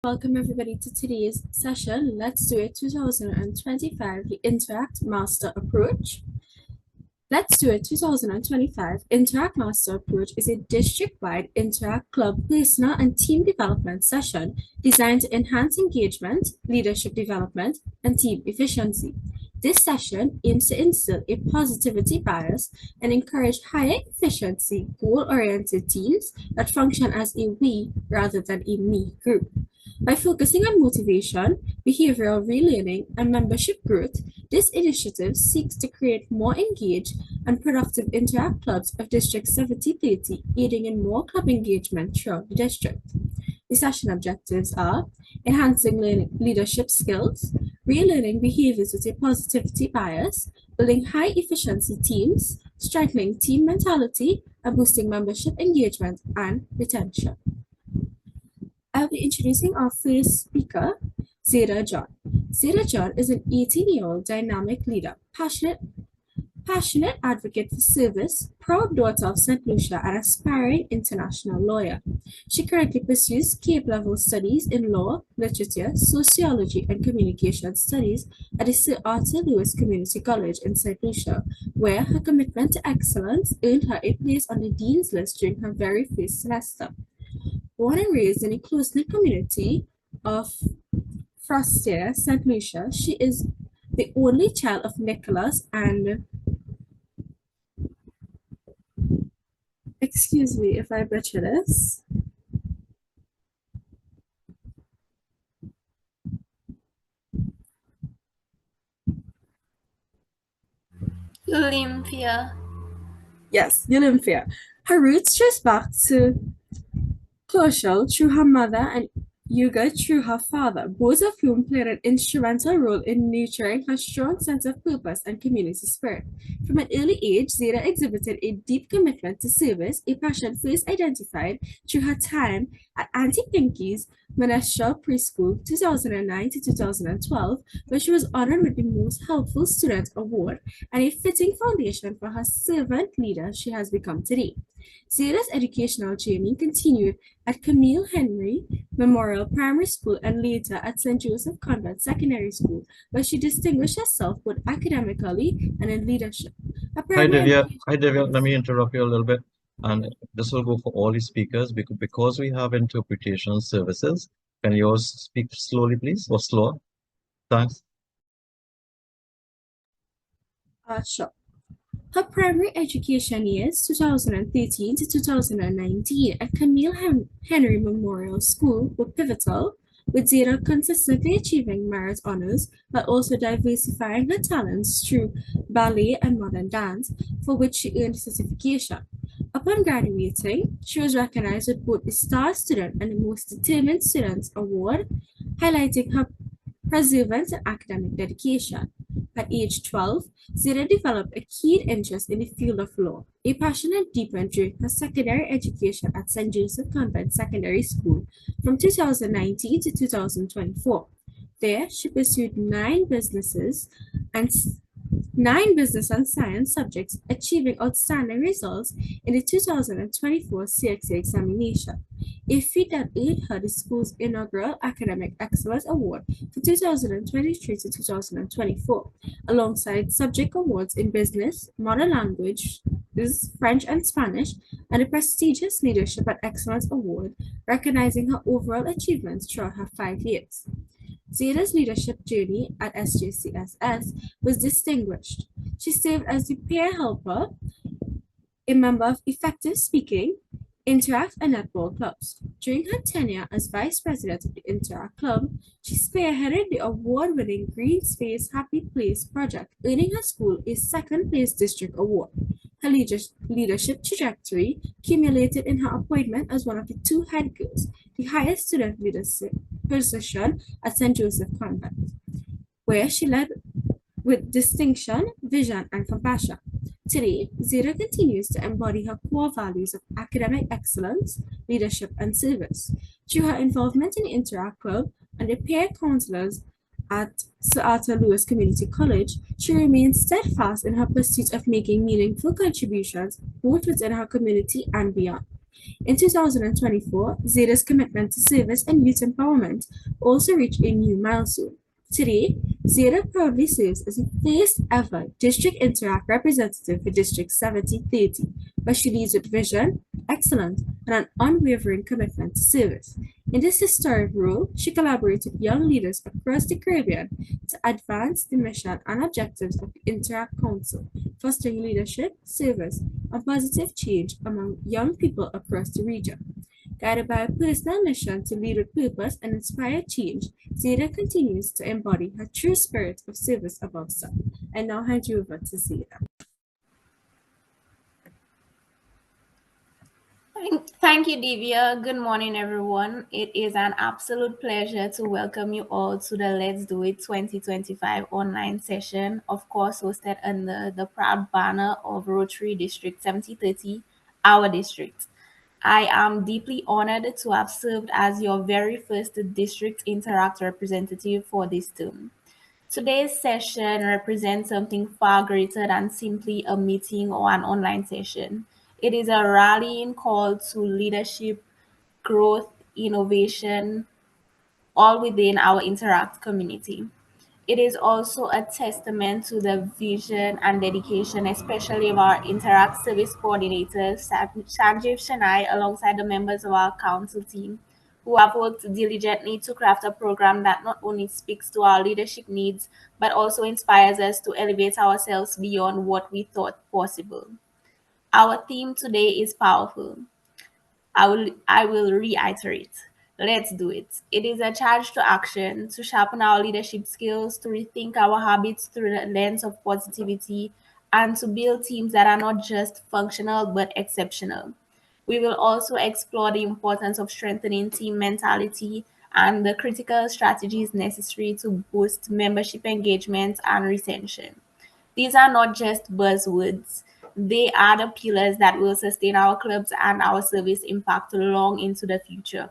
Welcome everybody to today's session. Let's do it 2025, the Interact Master Approach. Let's do it 2025. Interact Master Approach is a district-wide Interact Club personal and team development session designed to enhance engagement, leadership development, and team efficiency. This session aims to instill a positivity bias and encourage higher efficiency, goal-oriented teams that function as a we rather than a me group. By focusing on motivation, behavioral relearning, and membership growth, this initiative seeks to create more engaged and productive Interact clubs of District 7030, aiding in more club engagement throughout the district. The session objectives are enhancing leadership skills, relearning behaviors with a positivity bias, building high efficiency teams, strengthening team mentality, and boosting membership engagement and retention. I'll be introducing our first speaker, Zeta John. Zeta John is an 18-year-old dynamic leader, passionate advocate for service, proud daughter of St. Lucia, and aspiring international lawyer. She currently pursues CAPE level studies in law, literature, sociology, and communication studies at the Sir Arthur Lewis Community College in St. Lucia, where her commitment to excellence earned her a place on the Dean's List during her very first semester. Born and raised in a close-knit community of Frostia, St. Lucia, she is the only child of Nicholas and, excuse me if I butcher this, Olympia. Yes, Olympia. Her roots trace back to Closhel through her mother and Yuga through her father, both of whom played an instrumental role in nurturing her strong sense of purpose and community spirit. From an early age, Zeta exhibited a deep commitment to service, a passion first identified through her time at Auntie Pinky's Menestral Preschool 2009 to 2012, where she was honored with the Most Helpful Student Award and a fitting foundation for her servant leader she has become today. Zeta's educational journey continued at Camille Henry Memorial Primary School and later at St. Joseph Convent Secondary School, where she distinguished herself both academically and in leadership. Hi, Divya. Let me interrupt you a little bit. And this will go for all the speakers because we have interpretation services. Can you all speak slowly, please, or slower? Thanks. Sure. Her primary education years, 2013 to 2019, at Camille Henry Memorial School were pivotal, with Zeta consistently achieving merit honors, but also diversifying her talents through ballet and modern dance, for which she earned certification. Upon graduating, she was recognized with both the Star Student and the Most Determined Students Award, highlighting her perseverance and academic dedication. At age 12, Zeta developed a keen interest in the field of law, a passion that deepened during her secondary education at St. Joseph Convent Secondary School from 2019 to 2024. There, she pursued nine business and science subjects, achieving outstanding results in the 2024 CXA examination, a feat that earned her the school's inaugural Academic Excellence Award for 2023 to 2024, alongside subject awards in business, modern language, French and Spanish, and the prestigious Leadership and Excellence Award, recognizing her overall achievements throughout her 5 years. Zeta's leadership journey at SJCSS was distinguished. She served as the peer helper, a member of Effective Speaking, Interact, and Netball clubs. During her tenure as vice president of the Interact Club, she spearheaded the award-winning Green Space Happy Place project, earning her school a second-place district award. Her leadership trajectory culminated in her appointment as one of the 2 head girls, the highest student leadership position at St. Joseph Convent, where she led with distinction, vision, and compassion. Today, Zeta continues to embody her core values of academic excellence, leadership, and service. Through her involvement in the Interact Club and the peer counselors at Sir Arthur Lewis Community College, she remains steadfast in her pursuit of making meaningful contributions both within her community and beyond. In 2024, Zeta's commitment to service and youth empowerment also reached a new milestone. Today, Zeta proudly serves as the first ever District Interact representative for District 7030, where she leads with vision, excellence, and an unwavering commitment to service. In this historic role, she collaborates with young leaders across the Caribbean to advance the mission and objectives of the Interact Council, fostering leadership, service, and positive change among young people across the region. Guided by a personal mission to lead with purpose and inspire change, Zeta continues to embody her true spirit of service above self. I now hand you over to Zeta. Thank you, Divya. Good morning, everyone. It is an absolute pleasure to welcome you all to the Let's Do It 2025 online session, of course, hosted under the proud banner of Rotary District 7030, our district. I am deeply honored to have served as your very first District Interact representative for this term. Today's session represents something far greater than simply a meeting or an online session. It is a rallying call to leadership, growth, innovation, all within our Interact community. It is also a testament to the vision and dedication, especially of our Interact service coordinator, Sanjeev Shanai, alongside the members of our council team, who have worked diligently to craft a program that not only speaks to our leadership needs, but also inspires us to elevate ourselves beyond what we thought possible. Our theme today is powerful. I will reiterate. Let's do it. It is a charge to action, to sharpen our leadership skills, to rethink our habits through the lens of positivity, and to build teams that are not just functional but exceptional. We will also explore the importance of strengthening team mentality and the critical strategies necessary to boost membership engagement and retention. These are not just buzzwords. They are the pillars that will sustain our clubs and our service impact long into the future.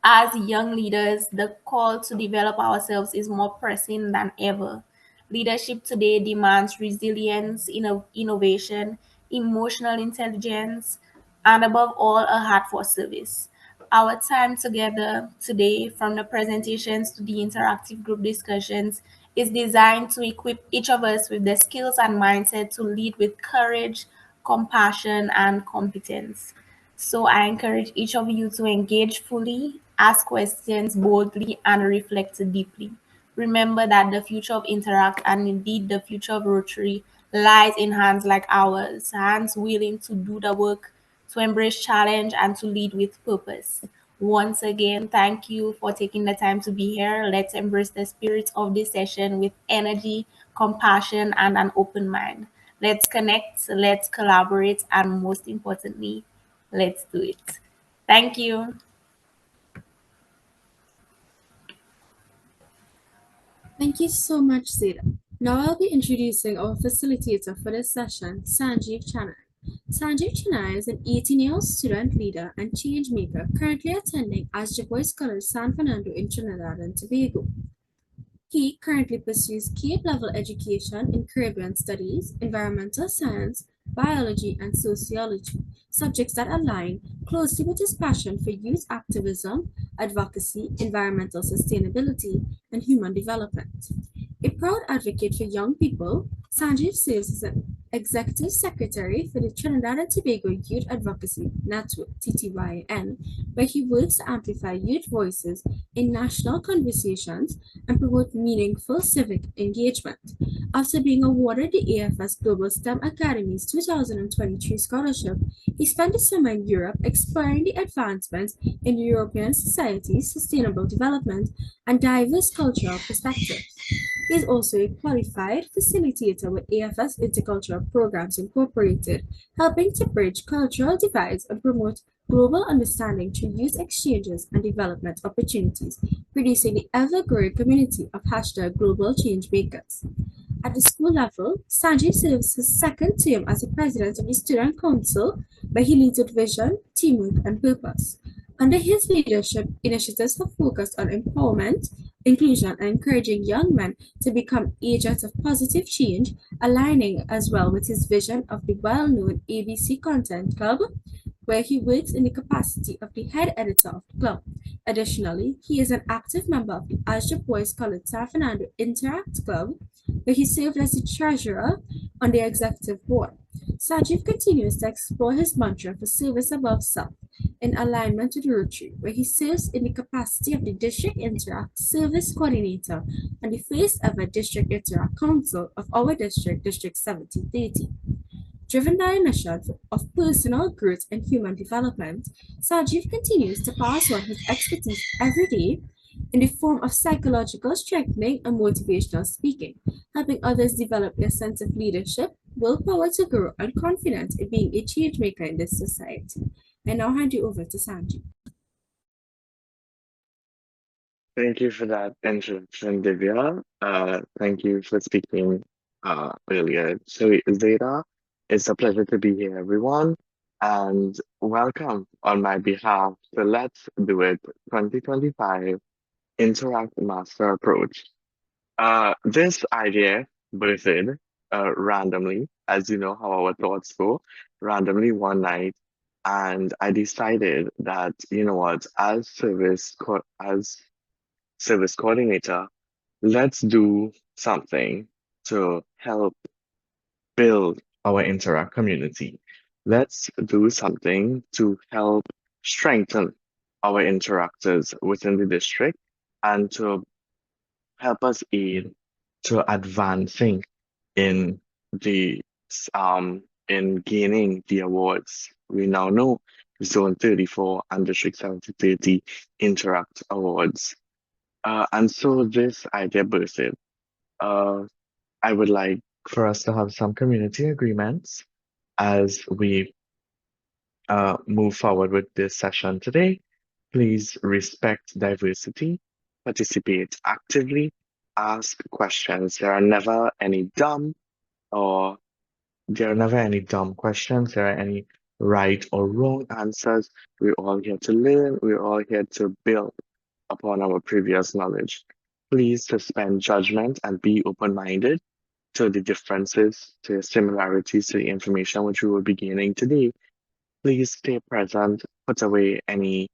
As young leaders, the call to develop ourselves is more pressing than ever. Leadership today demands resilience, innovation, emotional intelligence, and above all, a heart for service. Our time together today, from the presentations to the interactive group discussions, is designed to equip each of us with the skills and mindset to lead with courage, compassion, and competence. So I encourage each of you to engage fully, ask questions boldly, and reflect deeply. Remember that the future of Interact and indeed the future of Rotary lies in hands like ours, hands willing to do the work, to embrace challenge, and to lead with purpose. Once again, thank you for taking the time to be here. Let's embrace the spirit of this session with energy, compassion, and an open mind. Let's connect, let's collaborate, and most importantly, let's do it. Thank you. Thank you so much, Zeta. Now I'll be introducing our facilitator for this session, Sanjeev Chennai. Sanjeev Chennai is an 18-year-old student leader and change maker currently attending Boys College San Fernando in Trinidad and Tobago. He currently pursues Cape level education in Caribbean studies, environmental science, biology, and sociology, subjects that align closely with his passion for youth activism, advocacy, environmental sustainability, and human development. A proud advocate for young people, Sanjeev serves as an executive secretary for the Trinidad and Tobago Youth Advocacy Network, TTYN, where he works to amplify youth voices in national conversations and promote meaningful civic engagement. After being awarded the AFS Global STEM Academy's 2023 scholarship, he spent the summer in Europe exploring the advancements in European society's sustainable development and diverse cultural perspectives. He is also a qualified facilitator with AFS Intercultural Programs Incorporated, helping to bridge cultural divides and promote global understanding through youth exchanges and development opportunities, producing the ever-growing community of #Global Changemakers. At the school level, Sanjeev serves his second term as the president of the Student Council, where he leads with vision, teamwork, and purpose. Under his leadership, initiatives have focused on empowerment, inclusion, and encouraging young men to become agents of positive change, aligning as well with his vision of the well known ABC Content Club, where he works in the capacity of the head editor of the club. Additionally, he is an active member of the Azure Boys College San Fernando Interact Club, where he served as the treasurer on the executive board. Sajiv continues to explore his mantra for service above self in alignment with Rotary, where he serves in the capacity of the District Interact Service Coordinator and the first ever District Interact Council of our district, District 1730. Driven by a mission of personal growth and human development, Sajiv continues to pass on his expertise every day in the form of psychological strengthening and motivational speaking, helping others develop their sense of leadership, willpower to grow, and confidence in being a change maker in this society. I now hand you over to Sanji. Thank you for that introduction, Divya. Thank you for speaking earlier. So, Zeta, it's a pleasure to be here, everyone, and welcome on my behalf to Let's Do It 2025 Interact Master Approach. This idea birthed randomly, as you know how our thoughts go, randomly one night, and I decided that, you know what, as service coordinator, let's do something to help build our Interact community. Let's do something to help strengthen our interactors within the district and to help us aid to advancing in the in gaining the awards. We now know Zone 34 and District 7030 Interact Awards. And so this idea birthed. Uh, I would like for us to have some community agreements as we move forward with this session today. Please respect diversity, participate actively, ask questions. Or there are never any dumb questions. There are any right or wrong answers. We're all here to learn. We're all here to build upon our previous knowledge. Please suspend judgment and be open-minded to the differences, to similarities to the information which we will be gaining today. Please stay present, put away any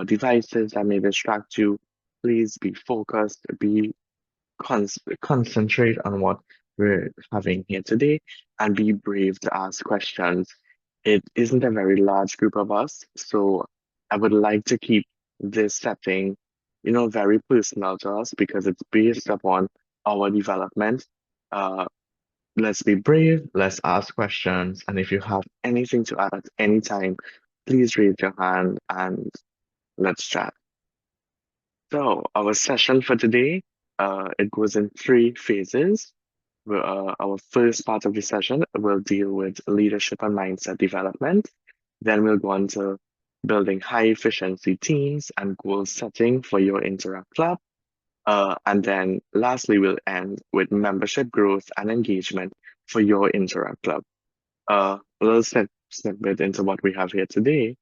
devices that may distract you. Please be focused, concentrate on what we're having here today, and be brave to ask questions. It isn't a very large group of us, so I would like to keep this setting, very personal to us because it's based upon our development. Uh, let's be brave, let's ask questions, and if you have anything to add at any time, please raise your hand and let's chat. So our session for today, it goes in three phases. Our first part of the session will deal with leadership and mindset development. Then we'll go on to building high efficiency teams and goal setting for your Interact Club. And then lastly, we'll end with membership growth and engagement for your Interact Club. A little snippet into what we have here today.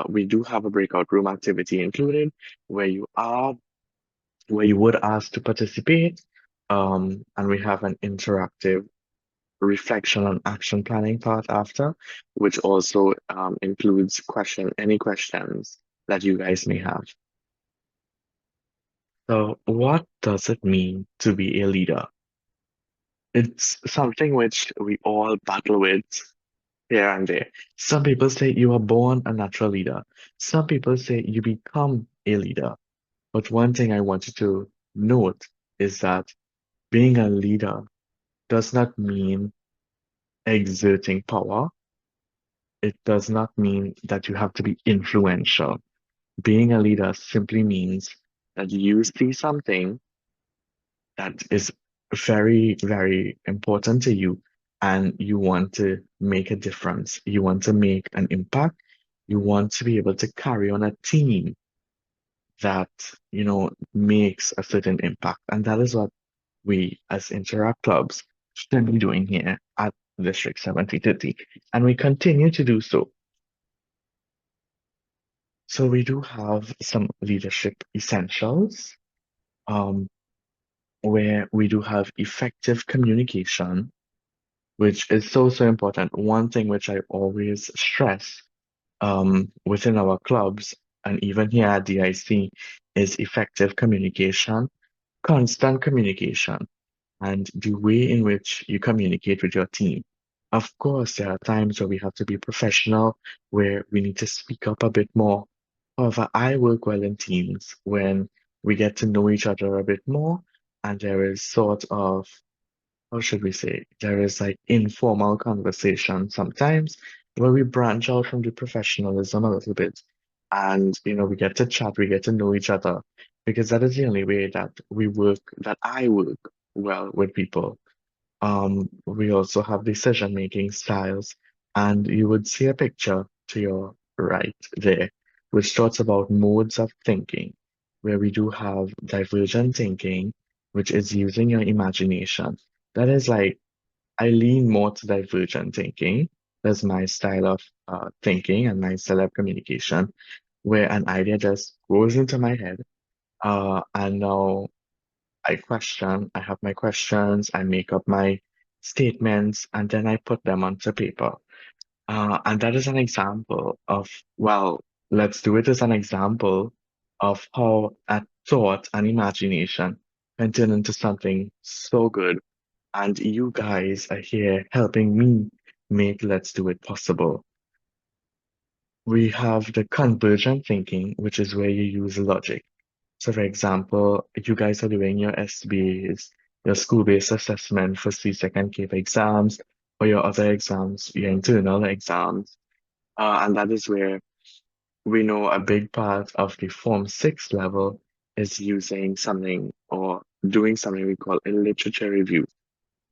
We do have a breakout room activity included where you would ask to participate. And we have an interactive reflection and action planning part after, which also includes any questions that you guys may have. So what does it mean to be a leader? It's something which we all battle with here and there. Some people say you are born a natural leader. Some people say you become a leader. But one thing I want you to note is that being a leader does not mean exerting power. It does not mean that you have to be influential. Being a leader simply means that you see something that is very, very important to you and you want to make a difference. You want to make an impact. You want to be able to carry on a team that, makes a certain impact. And that is what we as Interact Clubs should be doing here at District 7030. And we continue to do so. So we do have some leadership essentials, where we do have effective communication, which is so, so important. One thing which I always stress within our clubs and even here at DIC is effective communication, constant communication, and the way in which you communicate with your team. Of course, there are times where we have to be professional, where we need to speak up a bit more. However, I work well in teams when we get to know each other a bit more, and there is sort of, how should we say, there is like informal conversation sometimes where we branch out from the professionalism a little bit. And, we get to chat, we get to know each other, because that is the only way that that I work well with people. We also have decision-making styles, and you would see a picture to your right there, which talks about modes of thinking, where we do have divergent thinking, which is using your imagination. That is like, I lean more to divergent thinking. That's my style of thinking and my style of communication, where an idea just goes into my head, and now I have my questions, I make up my statements, and then I put them onto paper. And that is an example of, well, let's do it as an example of how a thought and imagination can turn into something so good. And you guys are here helping me make Let's Do It possible. We have the convergent thinking, which is where you use logic. So, for example, you guys are doing your SBAs, your school-based assessment for C-Sec and CAPE exams, or your other exams, your internal exams. And that is where we know a big part of the Form 6 level is using something or doing something we call a literature review.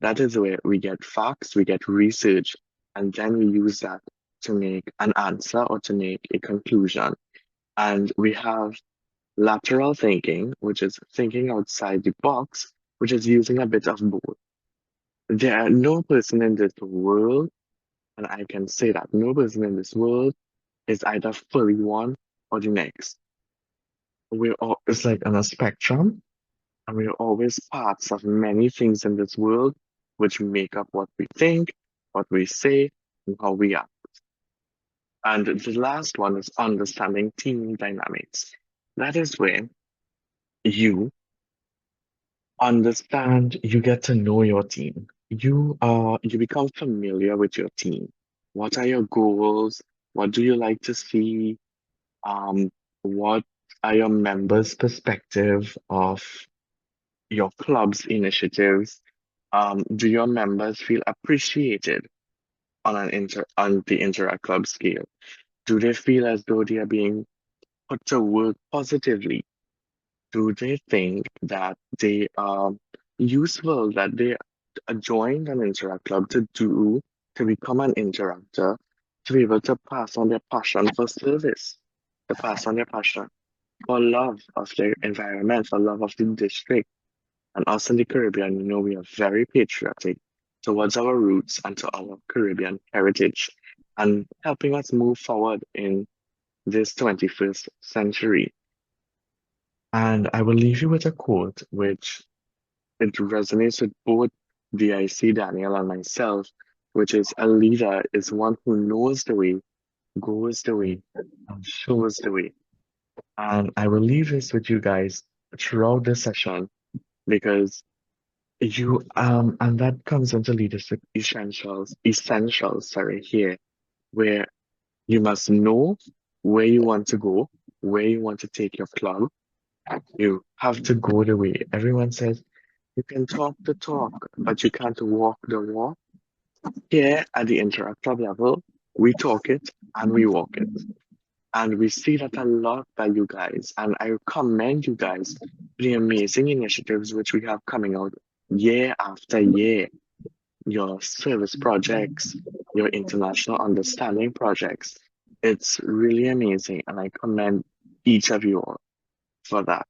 That is where we get facts, we get research, and then we use that to make an answer or to make a conclusion. And we have lateral thinking, which is thinking outside the box, which is using a bit of both. There are no person in this world, and I can say that no person in this world is either fully one or the next. It's like on a spectrum, and we're always parts of many things in this world, which make up what we think, what we say, and how we act. And the last one is understanding team dynamics. That is when you understand, you get to know your team. You become familiar with your team. What are your goals? What do you like to see? Um, what are your members' perspective of your club's initiatives? Do your members feel appreciated on the Interact Club scale? Do they feel as though they are being put to work positively? Do they think that they are useful, that they joined an Interact Club to become an interactor, to be able to pass on their passion for service, to pass on their passion for love of their environment, for love of the district? And us in the Caribbean, we are very patriotic towards our roots and to our Caribbean heritage, and helping us move forward in this 21st century. And I will leave you with a quote which it resonates with both DIC, Daniel, and myself, which is, a leader is one who knows the way, goes the way, and shows the way. And I will leave this with you guys throughout the session, because and that comes into leadership essentials, sorry, here, where you must know where you want to go, where you want to take your club. You have to go the way. Everyone says you can talk the talk, but you can't walk the walk. Here at the Interact Club level, we talk it and we walk it. And we see that a lot by you guys. And I commend you guys for the amazing initiatives which we have coming out year after year. Your service projects, your international understanding projects. It's really amazing. And I commend each of you all for that.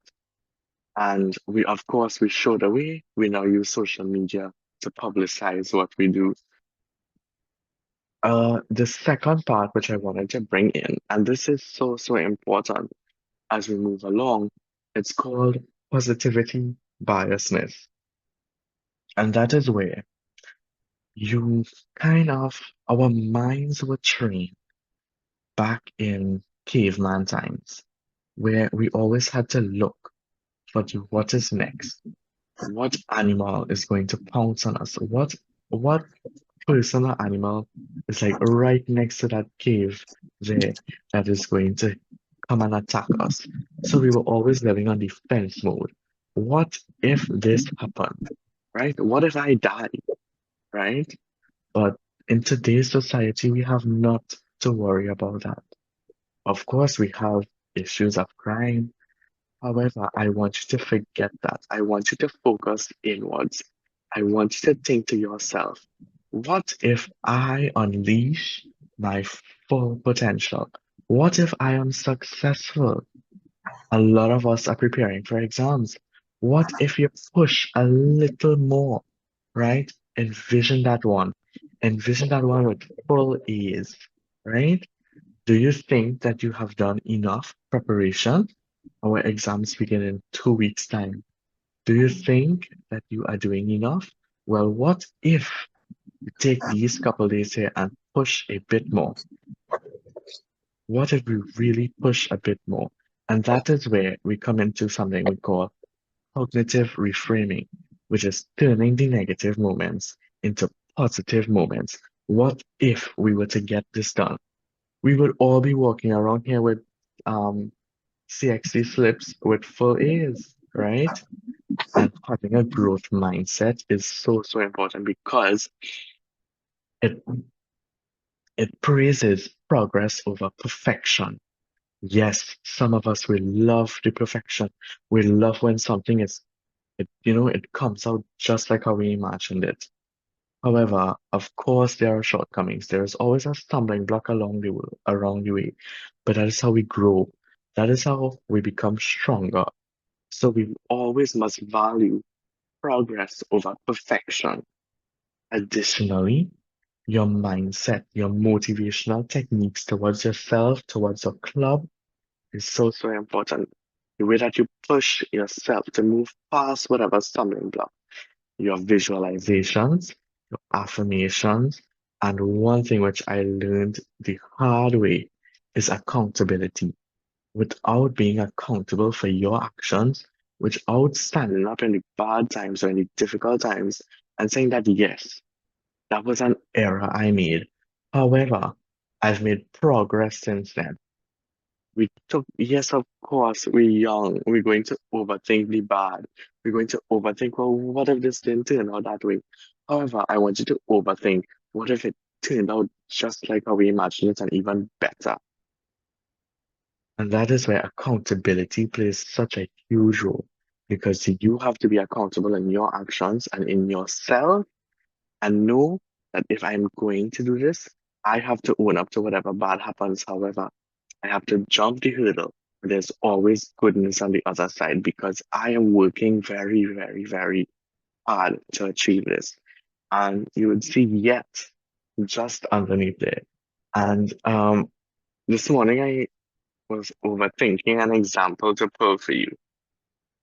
And of course, we show the way. We now use social media to publicize what we do. The second part, which I wanted to bring in, and this is so, so important as we move along, it's called positivity biasness. And that is where you our minds were trained back in caveman times, where we always had to look for what is next. What animal is going to pounce on us? What person or animal is like right next to that cave there that is going to come and attack us? So we were always living on defense mode. What if this happened? Right? What if I die? Right? But in today's society, we have not to worry about that. Of course, we have issues of crime. However, I want you to forget that. I want you to focus inwards. I want you to think to yourself, what if I unleash my full potential? What if I am successful? A lot of us are preparing for exams. What if you push a little more, right? Envision that one. Envision that one with full ease, right? Do you think that you have done enough preparation? Our exams begin in 2 weeks' time. Do you think that you are doing enough? Well, what if you take these couple days here and push a bit more? What if we really push a bit more? And that is where we come into something we call cognitive reframing, which is turning the negative moments into positive moments. What if we were to get this done? We would all be walking around here with CXC slips with full A's, right? And having a growth mindset is so, so important because it it praises progress over perfection. Yes, some of us will love the perfection. We love when something it comes out just like how we imagined it. However, of course, there are shortcomings. There is always a stumbling block along the way, but that is how we grow. That is how we become stronger. So we always must value progress over perfection. Additionally, your mindset, your motivational techniques towards yourself, towards your club is so, so important. The way that you push yourself to move past whatever stumbling block, your visualizations, your affirmations, and one thing which I learned the hard way is accountability. Without being accountable for your actions, without standing up in the bad times or in the difficult times and saying that, yes, that was an error I made. However, I've made progress since then. Yes, of course, we're young. We're going to overthink the bad. We're going to overthink, well, what if this didn't turn out that way? However, I want you to overthink, what if it turned out just like how we imagined it and even better? And that is where accountability plays such a huge role because you have to be accountable in your actions and in yourself and know that if I'm going to do this, I have to own up to whatever bad happens. However, I have to jump the hurdle. There's always goodness on the other side because I am working very, very, very hard to achieve this. And you would see yet just underneath there. And this morning I was overthinking an example to pull for you.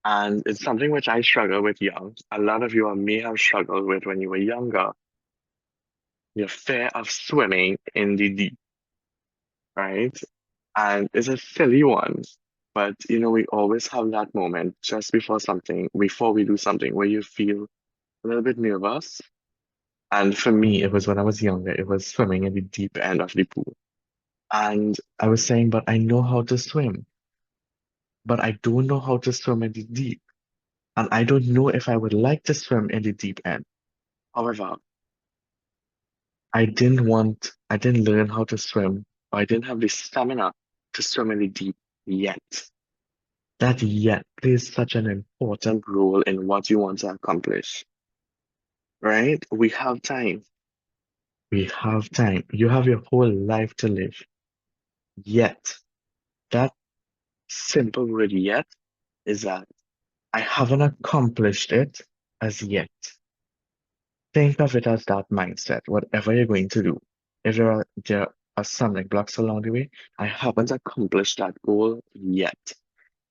And it's something which I struggle with young. A lot of you may have struggled with when you were younger. Your fear of swimming in the deep, right? And it's a silly one, but we always have that moment just before we do something, where you feel a little bit nervous. And for me, it was when I was younger, it was swimming in the deep end of the pool. And I was saying, but I know how to swim, but I don't know how to swim in the deep. And I don't know if I would like to swim in the deep end. However, I didn't learn how to swim, or I didn't have the stamina to swim in the deep yet. That yet plays such an important role in what you want to accomplish, right? We have time. We have time. You have your whole life to live. Yet, that simple word yet is that I haven't accomplished it as yet. Think of it as that mindset, whatever you're going to do. If there are stumbling blocks along the way, I haven't accomplished that goal yet.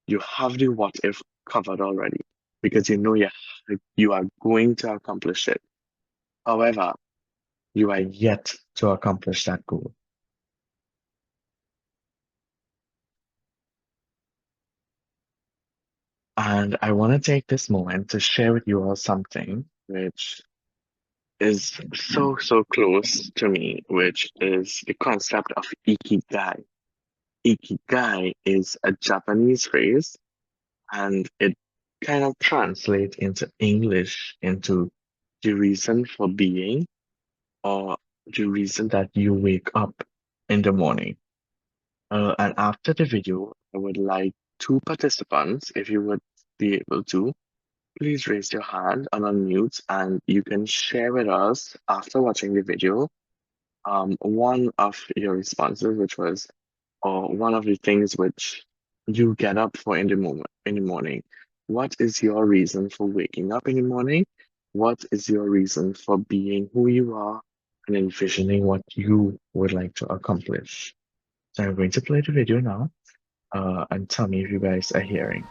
You have the what if covered already because you know you are going to accomplish it. However, you are yet to accomplish that goal. And I want to take this moment to share with you all something which is so close to me, which is the concept of ikigai. Ikigai is a Japanese phrase, and it kind of translates into English into the reason for being, or the reason that you wake up in the morning. And after the video, I would like two participants, if you would be able to, please raise your hand and unmute, and you can share with us after watching the video one of your responses, which was, or one of the things which you get up for in the morning. What is your reason for waking up in the morning? What is your reason for being who you are and envisioning what you would like to accomplish? So I'm going to play the video now, and tell me if you guys are hearing.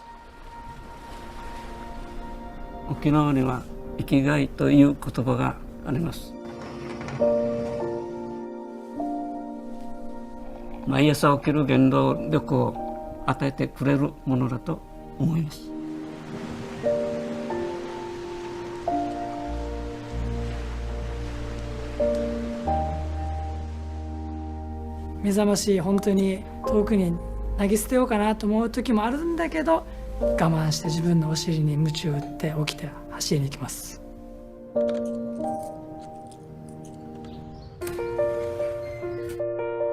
沖縄には生きがいという言葉があります。毎朝起きる原動力を与えてくれるものだと思います。目覚まし本当に遠くに投げ捨てようかなと思う時もあるんだけど、我慢して自分のお尻に鞭を打って起きて走りに行きます。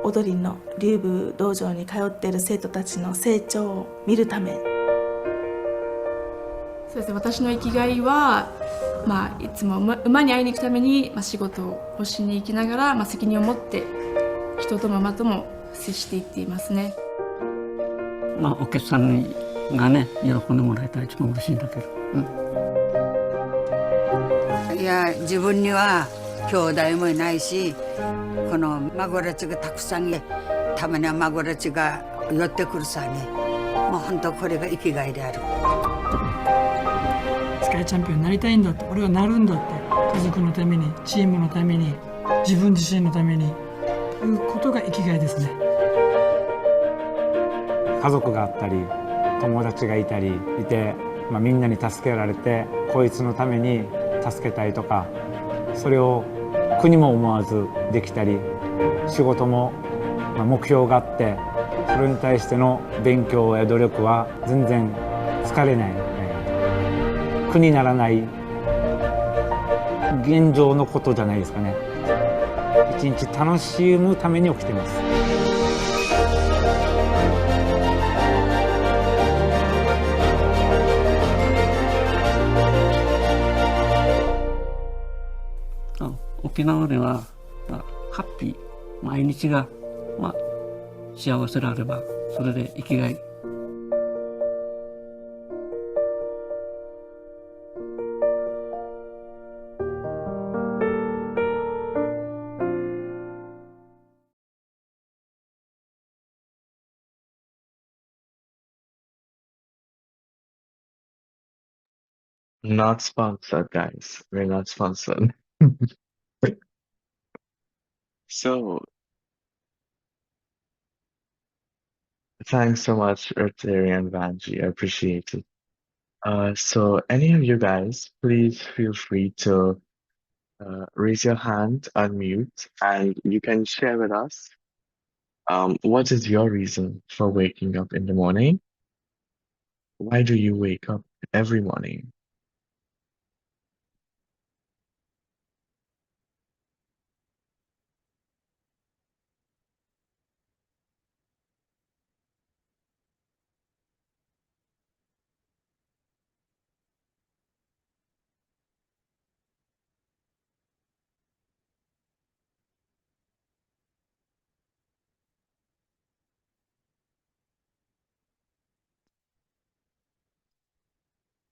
踊りの竜舞道場に通っている生徒たちの成長を見るため。そうですね、私の生きがいは、いつも馬に会いに行くために、仕事をしに行きながら、責任を持って人とも馬とも接していっていますね。お客さんがね、喜んでもらえたら一番嬉しいんだけど。いや、自分には兄弟もいないし、この孫たちがたくさんいて、たまには孫たちが寄ってくるさね。もう本当これが生きがいである。世界チャンピオンになりたいんだって、俺はなるんだって、家族のために、チームのために、自分自身のためにということが生きがいですね。家族があったり友達がいたりいて、みんなに助けられてこいつのために助けたいとか、それを国も思わずできたり、仕事も目標があってそれに対しての勉強や努力は全然疲れない、苦にならない現状のことじゃないですかね。一日楽しむために起きてます。沖縄ではハッピー毎日が幸せであればそれで生きがい。Not sponsored, guys. We're not sponsored. So, thanks so much, Rotary and Vanji. I appreciate it. So any of you guys, please feel free to raise your hand, unmute, and you can share with us what is your reason for waking up in the morning? Why do you wake up every morning?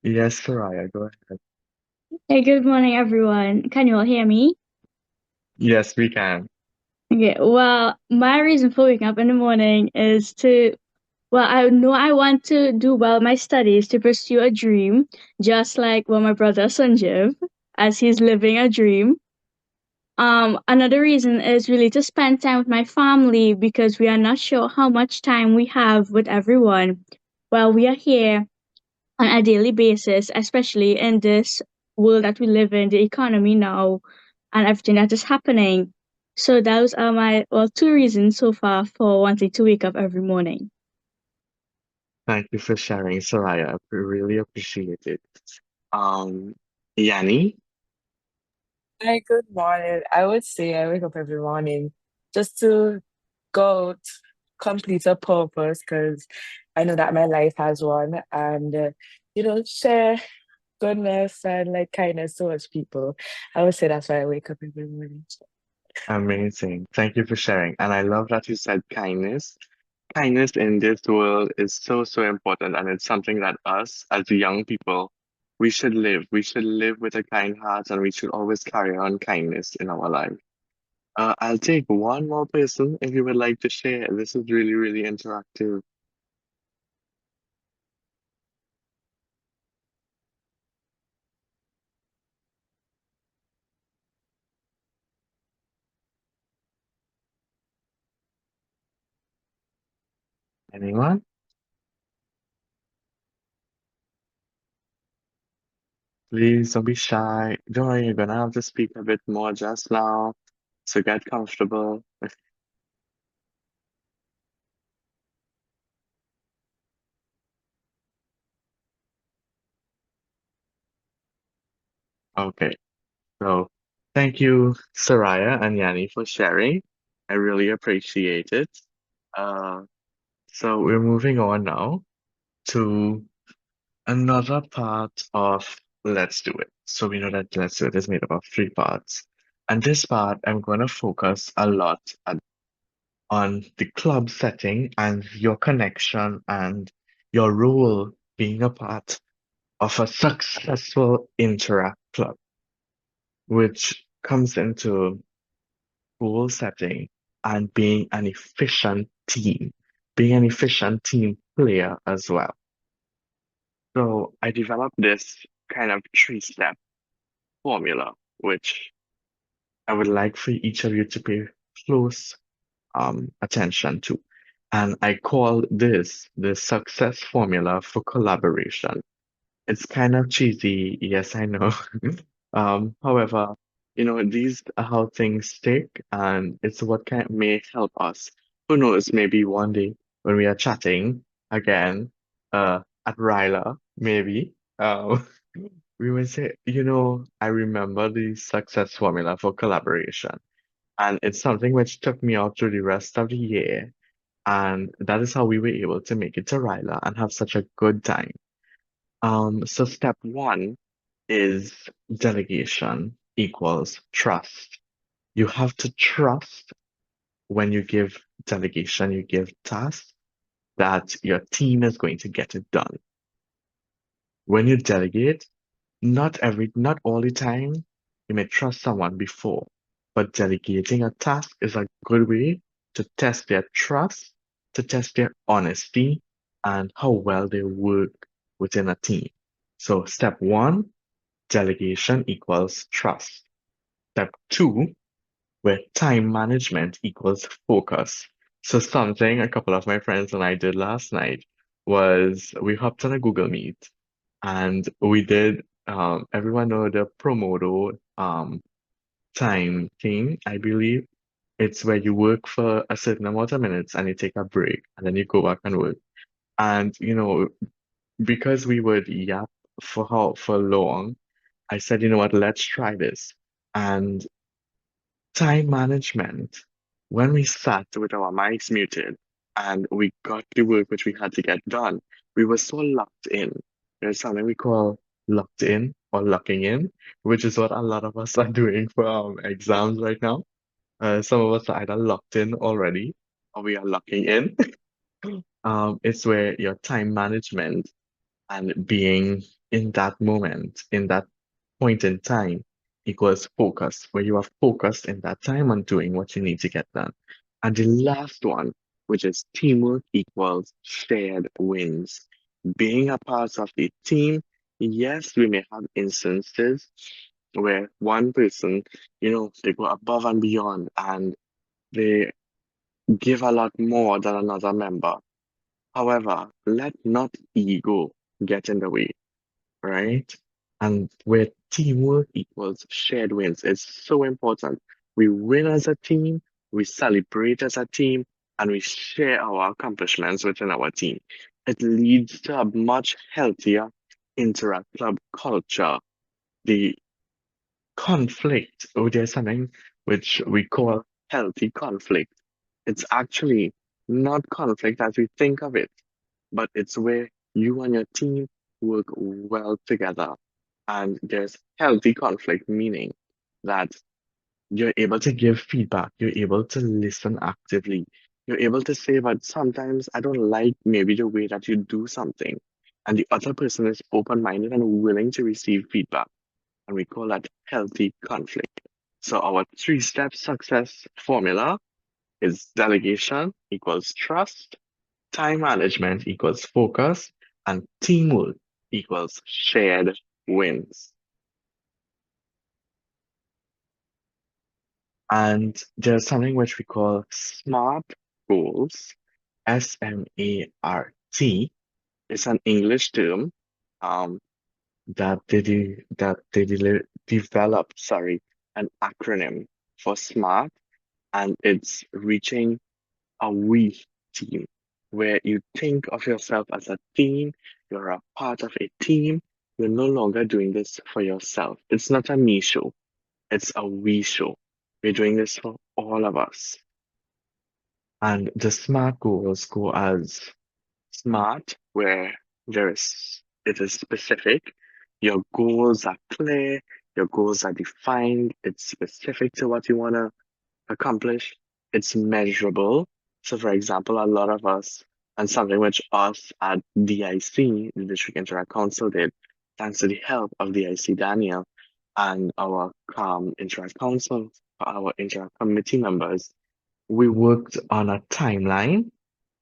Yes, Soraya, go ahead. Hey, good morning, everyone. Can you all hear me? Yes, we can. Okay, well, my reason for waking up in the morning is I know I want to do well in my studies to pursue a dream, just like my brother Sanjeev, as he's living a dream. Another reason is really to spend time with my family because we are not sure how much time we have with everyone while we are here. on a daily basis, especially in this world that we live in, the economy now, and everything that is happening. So those are my two reasons so far for wanting to wake up every morning. Thank you for sharing, Soraya. We really appreciate it. Yanni? Hi, good morning. I would say I wake up every morning just to go out, complete a purpose, because I know that my life has one, and share goodness and like kindness towards people. I would say that's why I wake up every morning. Amazing. Thank you for sharing. And I love that you said kindness. Kindness in this world is so, so important. And it's something that us as young people, we should live. We should live with a kind heart and we should always carry on kindness in our life. I'll take one more person if you would like to share. This is really, really interactive. Anyone? Please don't be shy. Don't worry, you're gonna have to speak a bit more just now. So get comfortable. Okay. So thank you, Soraya and Yanni, for sharing. I really appreciate it. Uh, so we're moving on now to another part of Let's Do It. So we know that Let's Do It is made up of three parts. And this part, I'm going to focus a lot on the club setting and your connection and your role being a part of a successful Interact club, which comes into goal setting and being an efficient team player as well. So I developed this kind of three-step formula, which I would like for each of you to pay close attention to. And I call this the success formula for collaboration. It's kind of cheesy, yes, I know. However, these are how things stick, and it's what may help us. Who knows, maybe one day when we are chatting again, at Ryla, maybe, we will say, I remember the success formula for collaboration. And it's something which took me out through the rest of the year. And that is how we were able to make it to Ryla and have such a good time. So step one is delegation equals trust. You have to trust when you give delegation, you give tasks that your team is going to get it done. When you delegate, not all the time, you may trust someone before, but delegating a task is a good way to test their trust, to test their honesty, and how well they work within a team. So step one, delegation equals trust. Step two, where time management equals focus. So something a couple of my friends and I did last night was we hopped on a Google Meet and we did everyone know the Promodo time thing, I believe. It's where you work for a certain amount of minutes and you take a break and then you go back and work. And because we would yap for long, I said, you know what, let's try this. And time management, when we sat with our mics muted and we got the work which we had to get done, we were so locked in. There's something we call locked in or locking in, which is what a lot of us are doing for our exams right now. Some of us are either locked in already or we are locking in. It's where your time management and being in that moment, in that point in time, equals focus, where you are focused in that time on doing what you need to get done. And the last one, which is teamwork equals shared wins. Being a part of a team, yes, we may have instances where one person, they go above and beyond and they give a lot more than another member. However, let not ego get in the way, right? And where teamwork equals shared wins is so important. We win as a team, we celebrate as a team, and we share our accomplishments within our team. It leads to a much healthier interact club culture. The conflict, oh, there's something which we call healthy conflict. It's actually not conflict as we think of it, but it's where you and your team work well together. And there's healthy conflict, meaning that you're able to give feedback, you're able to listen actively, you're able to say, but sometimes I don't like maybe the way that you do something. And the other person is open minded and willing to receive feedback. And we call that healthy conflict. So our 3-step success formula is delegation equals trust, time management equals focus, and teamwork equals shared wins. And there's something which we call SMART goals, SMART. It's an English term that developed, an acronym for SMART, and it's reaching a we team, where you think of yourself as a team, you're a part of a team, you're no longer doing this for yourself. It's not a me show, it's a we show. We're doing this for all of us. And the SMART goals go as SMART, where it is specific, your goals are clear, your goals are defined, it's specific to what you want to accomplish, it's measurable. So, for example, a lot of us, and something which us at DIC, the District Interact Council, did, thanks to the help of DIC Daniel and our Interact Council, our Interact committee members, we worked on a timeline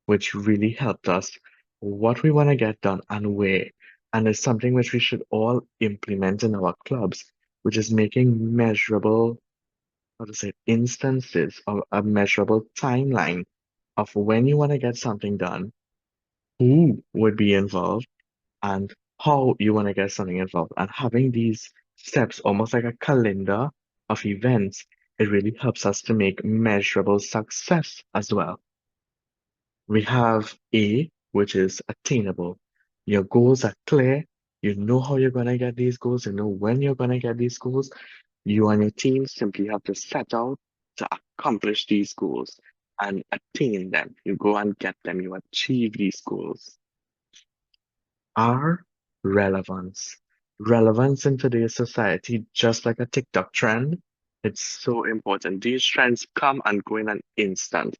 which really helped us what we want to get done and where. And it's something which we should all implement in our clubs, which is making measurable, instances of a measurable timeline of when you want to get something done, who would be involved, and how you want to get something involved. And having these steps, almost like a calendar of events, it really helps us to make measurable success as well. We have A, which is attainable. Your goals are clear. You know how you're going to get these goals. You know when you're going to get these goals. You and your team simply have to set out to accomplish these goals and attain them. You go and get them. You achieve these goals. R, relevance. Relevance in today's society, just like a TikTok trend, it's so important. These trends come and go in an instant.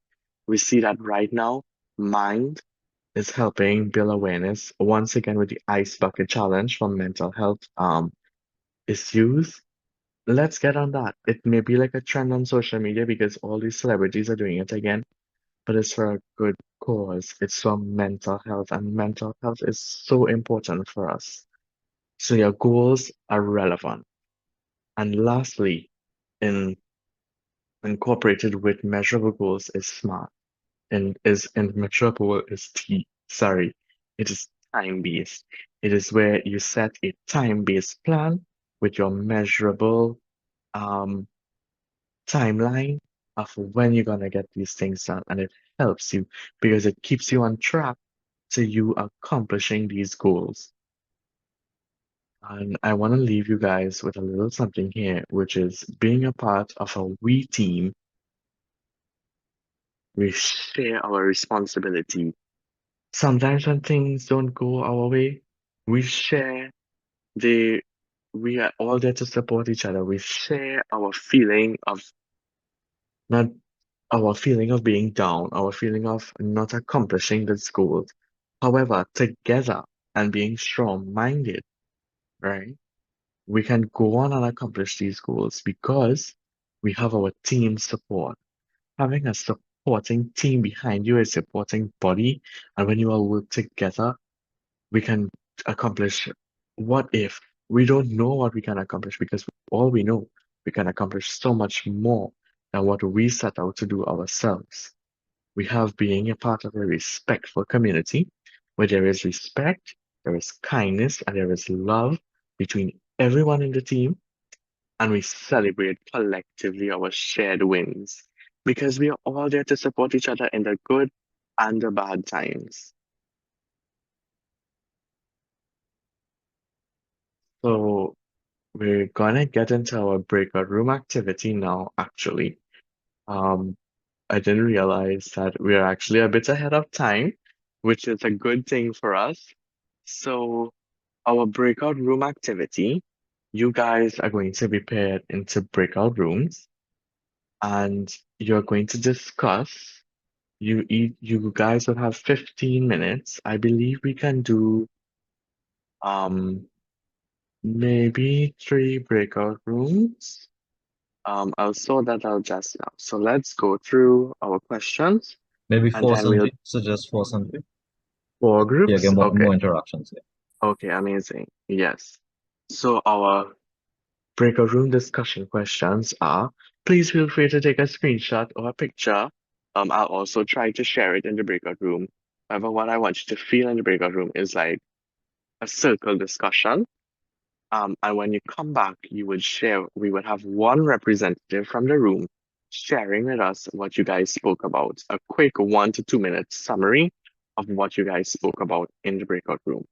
We see that right now. Mind is helping build awareness once again with the Ice Bucket Challenge for mental health issues. Let's get on that. It may be like a trend on social media because all these celebrities are doing it again, but it's for a good cause. It's for mental health, and mental health is so important for us. So your goals are relevant. And lastly, incorporated with measurable goals is SMART. And measurable is T. Sorry, it is time-based. It is where you set a time-based plan with your measurable timeline of when you're gonna get these things done, and it helps you because it keeps you on track to you accomplishing these goals. And I want to leave you guys with a little something here, which is being a part of a we team. We share our responsibility. Sometimes when things don't go our way, we share we are all there to support each other. We share our feeling of not our feeling of being down, our feeling of not accomplishing this goal. However, together and being strong-minded, right, we can go on and accomplish these goals because we have our team support. Having a supporting team behind you, a supporting body, and when you all work together, we can accomplish. What if we don't know what we can accomplish? Because all we know, we can accomplish so much more than what we set out to do ourselves. We have being a part of a respectful community where there is respect, there is kindness, and there is love between everyone in the team, and we celebrate collectively our shared wins because we are all there to support each other in the good and the bad times. So we're gonna get into our breakout room activity now, actually. I didn't realize that we are actually a bit ahead of time, which is a good thing for us. So our breakout room activity, you guys are going to be paired into breakout rooms, and you're going to discuss. You guys will have 15 minutes. I believe we can do maybe 3 breakout rooms. I'll sort that out just now. So let's go through our questions, Maybe and 4 then we'll Sanjay. Suggest 4 Sanjay. 4 Yeah, groups. get more, Okay. more interactions. Yeah. Okay, amazing. Yes. So our breakout room discussion questions are, please feel free to take a screenshot or a picture. I'll also try to share it in the breakout room. However, what I want you to feel in the breakout room is like a circle discussion. And when you come back, we would have one representative from the room sharing with us what you guys spoke about, a quick 1 to 2 minute summary of what you guys spoke about in the breakout room.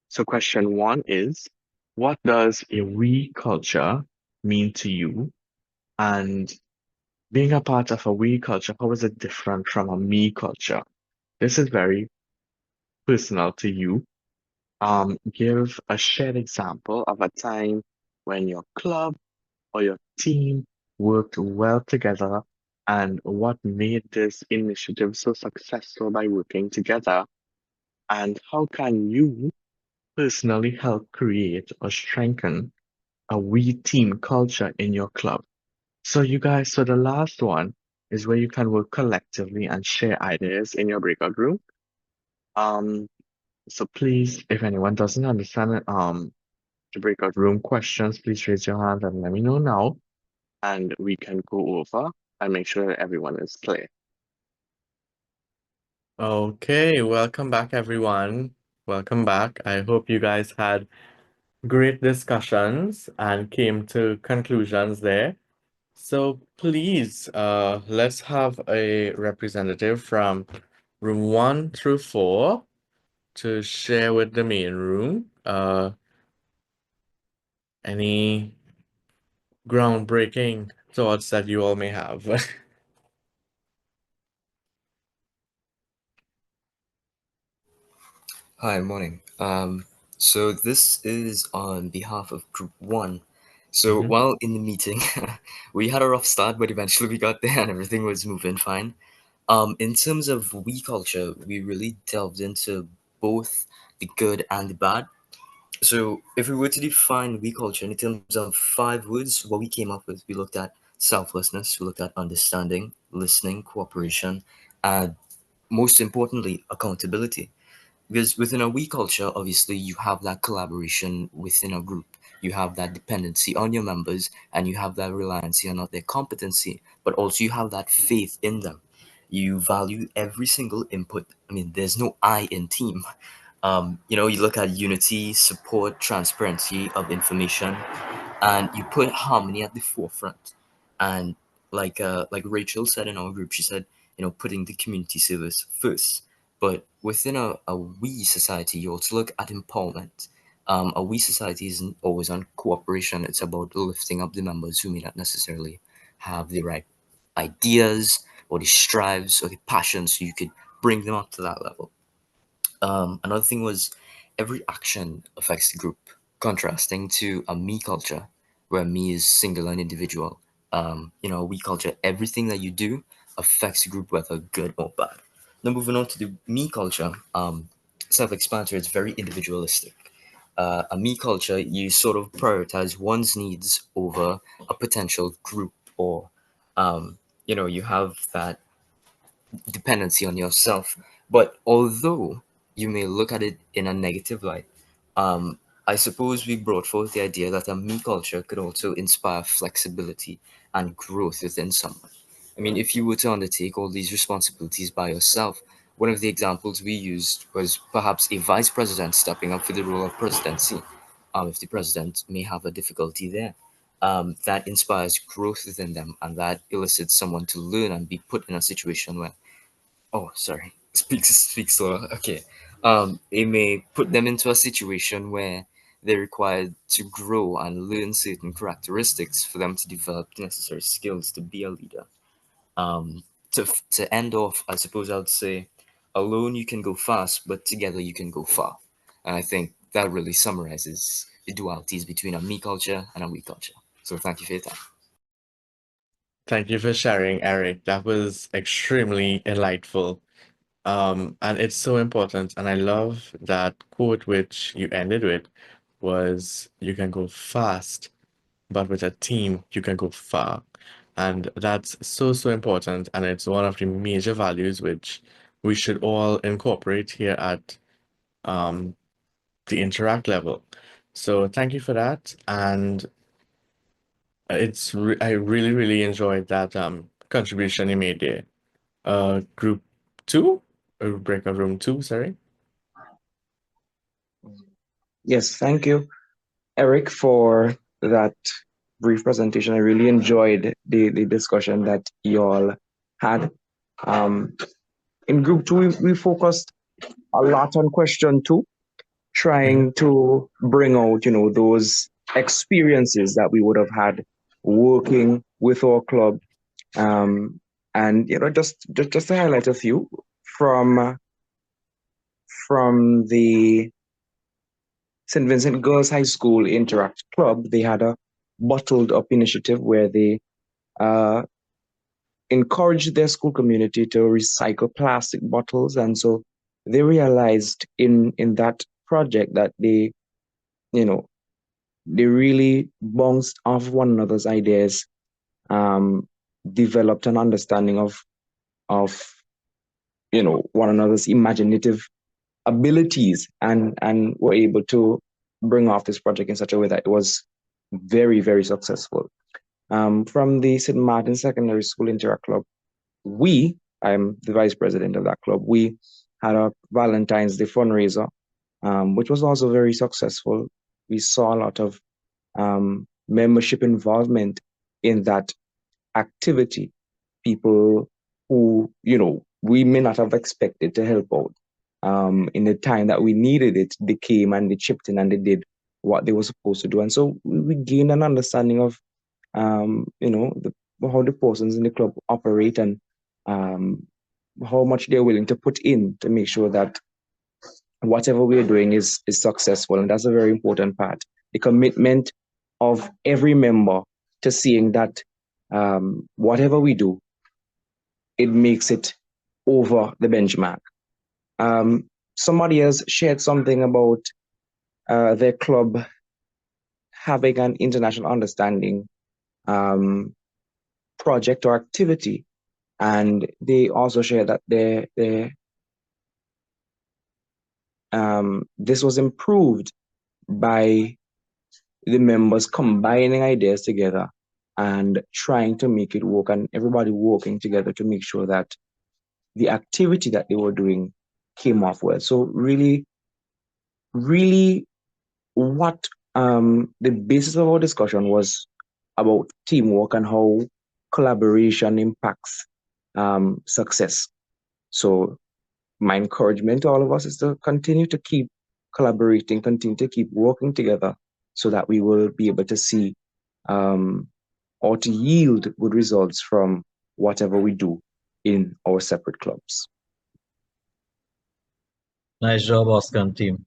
So question 1 is, what does a we culture mean to you? And being a part of a we culture, how is it different from a me culture? This is very personal to you. Give a shared example of a time when your club or your team worked well together and what made this initiative so successful by working together. And how can you personally help create or strengthen a we team culture in your club? So the last one is where you can work collectively and share ideas in your breakout room. Um, so please, if anyone doesn't understand it, the breakout room questions, please raise your hand and let me know now, and we can go over and make sure that everyone is clear. Okay, welcome back, everyone. Welcome back. I hope you guys had great discussions and came to conclusions there. So please, let's have a representative from room 1 through 4 to share with the main room any groundbreaking thoughts that you all may have. Hi, morning. So this is on behalf of Group 1. So Mhm. while in the meeting, we had a rough start, but eventually we got there and everything was moving fine. In terms of we culture, we really delved into both the good and the bad. So if we were to define we culture in terms of 5 words, what we came up with, we looked at selflessness, we looked at understanding, listening, cooperation, and most importantly, accountability. Because within a we culture, obviously, you have that collaboration within a group. You have that dependency on your members, and you have that reliance on not their competency, but also you have that faith in them. You value every single input. I mean, there's no I in team. You look at unity, support, transparency of information, and you put harmony at the forefront. And like Rachel said in our group, she said, putting the community service first. But within a we society, you also look at empowerment. A we society isn't always on cooperation. It's about lifting up the members who may not necessarily have the right ideas or the strives or the passions, so you could bring them up to that level. Another thing was every action affects the group, contrasting to a me culture where me is singular and individual. A we culture, everything that you do affects the group, whether good or bad. Now, moving on to the me culture, self-explanatory, it's very individualistic. A me culture, you sort of prioritize one's needs over a potential group, or you have that dependency on yourself. But although you may look at it in a negative light, I suppose we brought forth the idea that a me culture could also inspire flexibility and growth within someone. I mean, if you were to undertake all these responsibilities by yourself, one of the examples we used was perhaps a vice president stepping up for the role of presidency, if the president may have a difficulty there. That inspires growth within them, and that elicits someone to learn and be put in a situation where, oh, sorry, speak slower. Okay, it may put them into a situation where they're required to grow and learn certain characteristics for them to develop the necessary skills to be a leader. To end off, I suppose I'd say, alone you can go fast, but together you can go far. And I think that really summarizes the dualities between a me culture and a we culture. So thank you for your time. Thank you for sharing, Eric. That was extremely enlightful. And it's so important. And I love that quote which you ended with was, you can go fast, but with a team, you can go far. And that's so, so important. And it's one of the major values which we should all incorporate here at the Interact level. So thank you for that. And I really, really enjoyed that contribution you made there. Group two, breakout room two, sorry. Yes, thank you, Eric, for that brief presentation. I really enjoyed the discussion that you all had. In group two, we focused a lot on question two, trying to bring out, those experiences that we would have had working with our club. And just to highlight a few from the St. Vincent Girls High School Interact Club. They had a bottled up initiative where they encouraged their school community to recycle plastic bottles. And so they realized in that project that they really bounced off one another's ideas, developed an understanding of one another's imaginative abilities, and were able to bring off this project in such a way that it was very, very successful. From the St. Martin Secondary School Interact Club, I'm the vice president of that club, we had a Valentine's Day fundraiser, which was also very successful. We saw a lot of membership involvement in that activity. People who, we may not have expected to help out. In the time that we needed it, they came and they chipped in and they did what they were supposed to do. And so we gained an understanding of, how the persons in the club operate, and how much they're willing to put in to make sure that whatever we're doing is successful. And that's a very important part. The commitment of every member to seeing that whatever we do, it makes it over the benchmark. Somebody else shared something about their club having an international understanding project or activity. And they also shared that this was improved by the members combining ideas together and trying to make it work, and everybody working together to make sure that the activity that they were doing came off well. So really, really what the basis of our discussion was about teamwork and how collaboration impacts success. So my encouragement to all of us is to continue to keep collaborating, continue to keep working together so that we will be able to see or to yield good results from whatever we do in our separate clubs. Nice job, Oscar and team.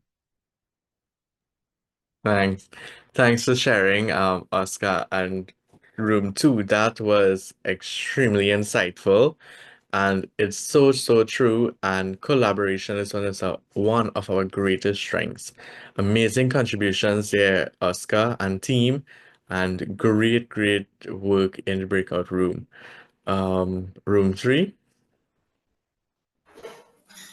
Thanks for sharing, Oscar and room two. That was extremely insightful. And it's so, so true. And collaboration is one of our greatest strengths. Amazing contributions there, Oscar and team, and great, great work in the breakout room. Room three.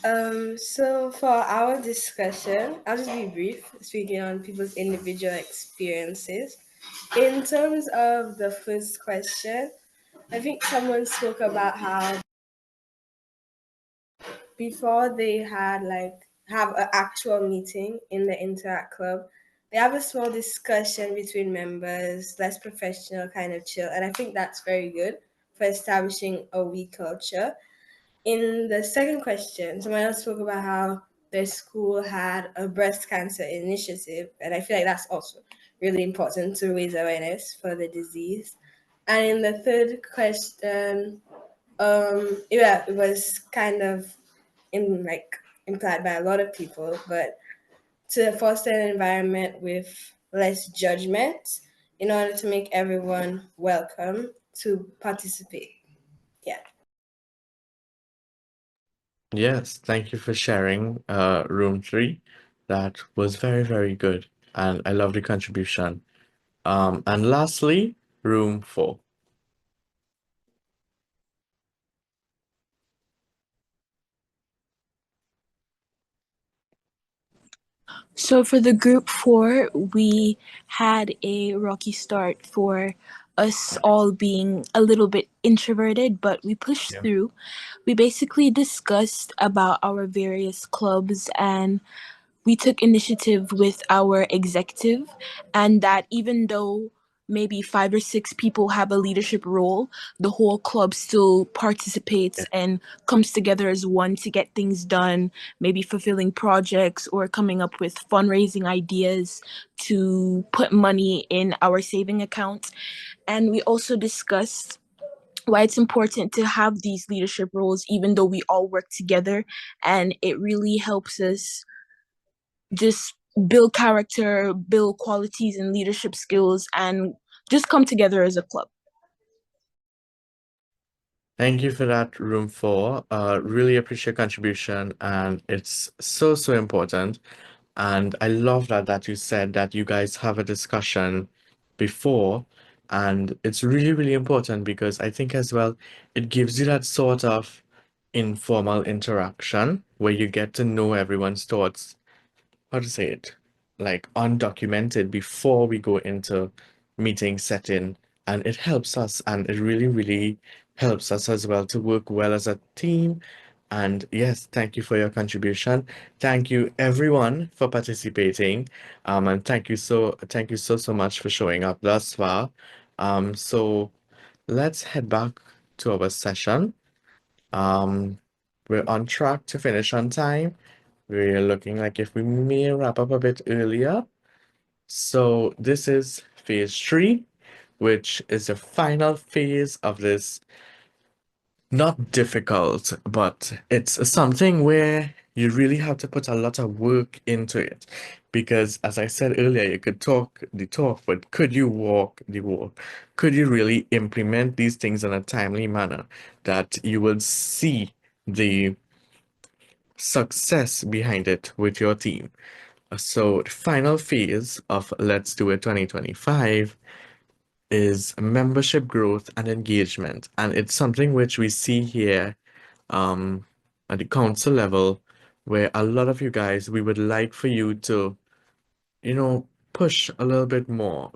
So for our discussion, I'll just be brief, speaking on people's individual experiences. In terms of the first question, I think someone spoke about how before they had like have an actual meeting in the Interact Club, they have a small discussion between members, less professional, kind of chill. And I think that's very good for establishing a week culture. In the second question, someone else spoke about how their school had a breast cancer initiative. And I feel like that's also really important to raise awareness for the disease. And in the third question, yeah, it was kind of implied by a lot of people, but to foster an environment with less judgment in order to make everyone welcome to participate. Yeah. Yes, thank you for sharing, room 3. That was very, very good. And I love the contribution. And lastly, room 4. So for the group 4, we had a rocky start for us all being a little bit introverted, but we pushed through. We basically discussed about our various clubs and we took initiative with our executive, and that even though maybe 5 or 6 people have a leadership role, the whole club still participates and comes together as one to get things done, maybe fulfilling projects or coming up with fundraising ideas to put money in our saving account. And we also discussed why it's important to have these leadership roles even though we all work together, and it really helps us just build character, build qualities and leadership skills, and just come together as a club. Thank you for that, room 4. Really appreciate your contribution, and it's so, so important. And I love that you said that you guys have a discussion before, and it's really, really important because I think as well, it gives you that sort of informal interaction where you get to know everyone's thoughts, how to say it, like undocumented before we go into meeting setting. And it helps us, and it really, really helps us as well to work well as a team. And yes, thank you for your contribution. Thank you everyone for participating. And thank you so much for showing up thus far. So let's head back to our session. We're on track to finish on time. We're looking like if we may wrap up a bit earlier. So this is phase 3, which is the final phase of this. Not difficult, but it's something where you really have to put a lot of work into it. Because as I said earlier, you could talk the talk, but could you walk the walk? Could you really implement these things in a timely manner that you will see the success behind it with your team? So the final phase of Let's Do It 2025 is membership growth and engagement. And it's something which we see here at the council level, where a lot of you guys, we would like for you to, push a little bit more.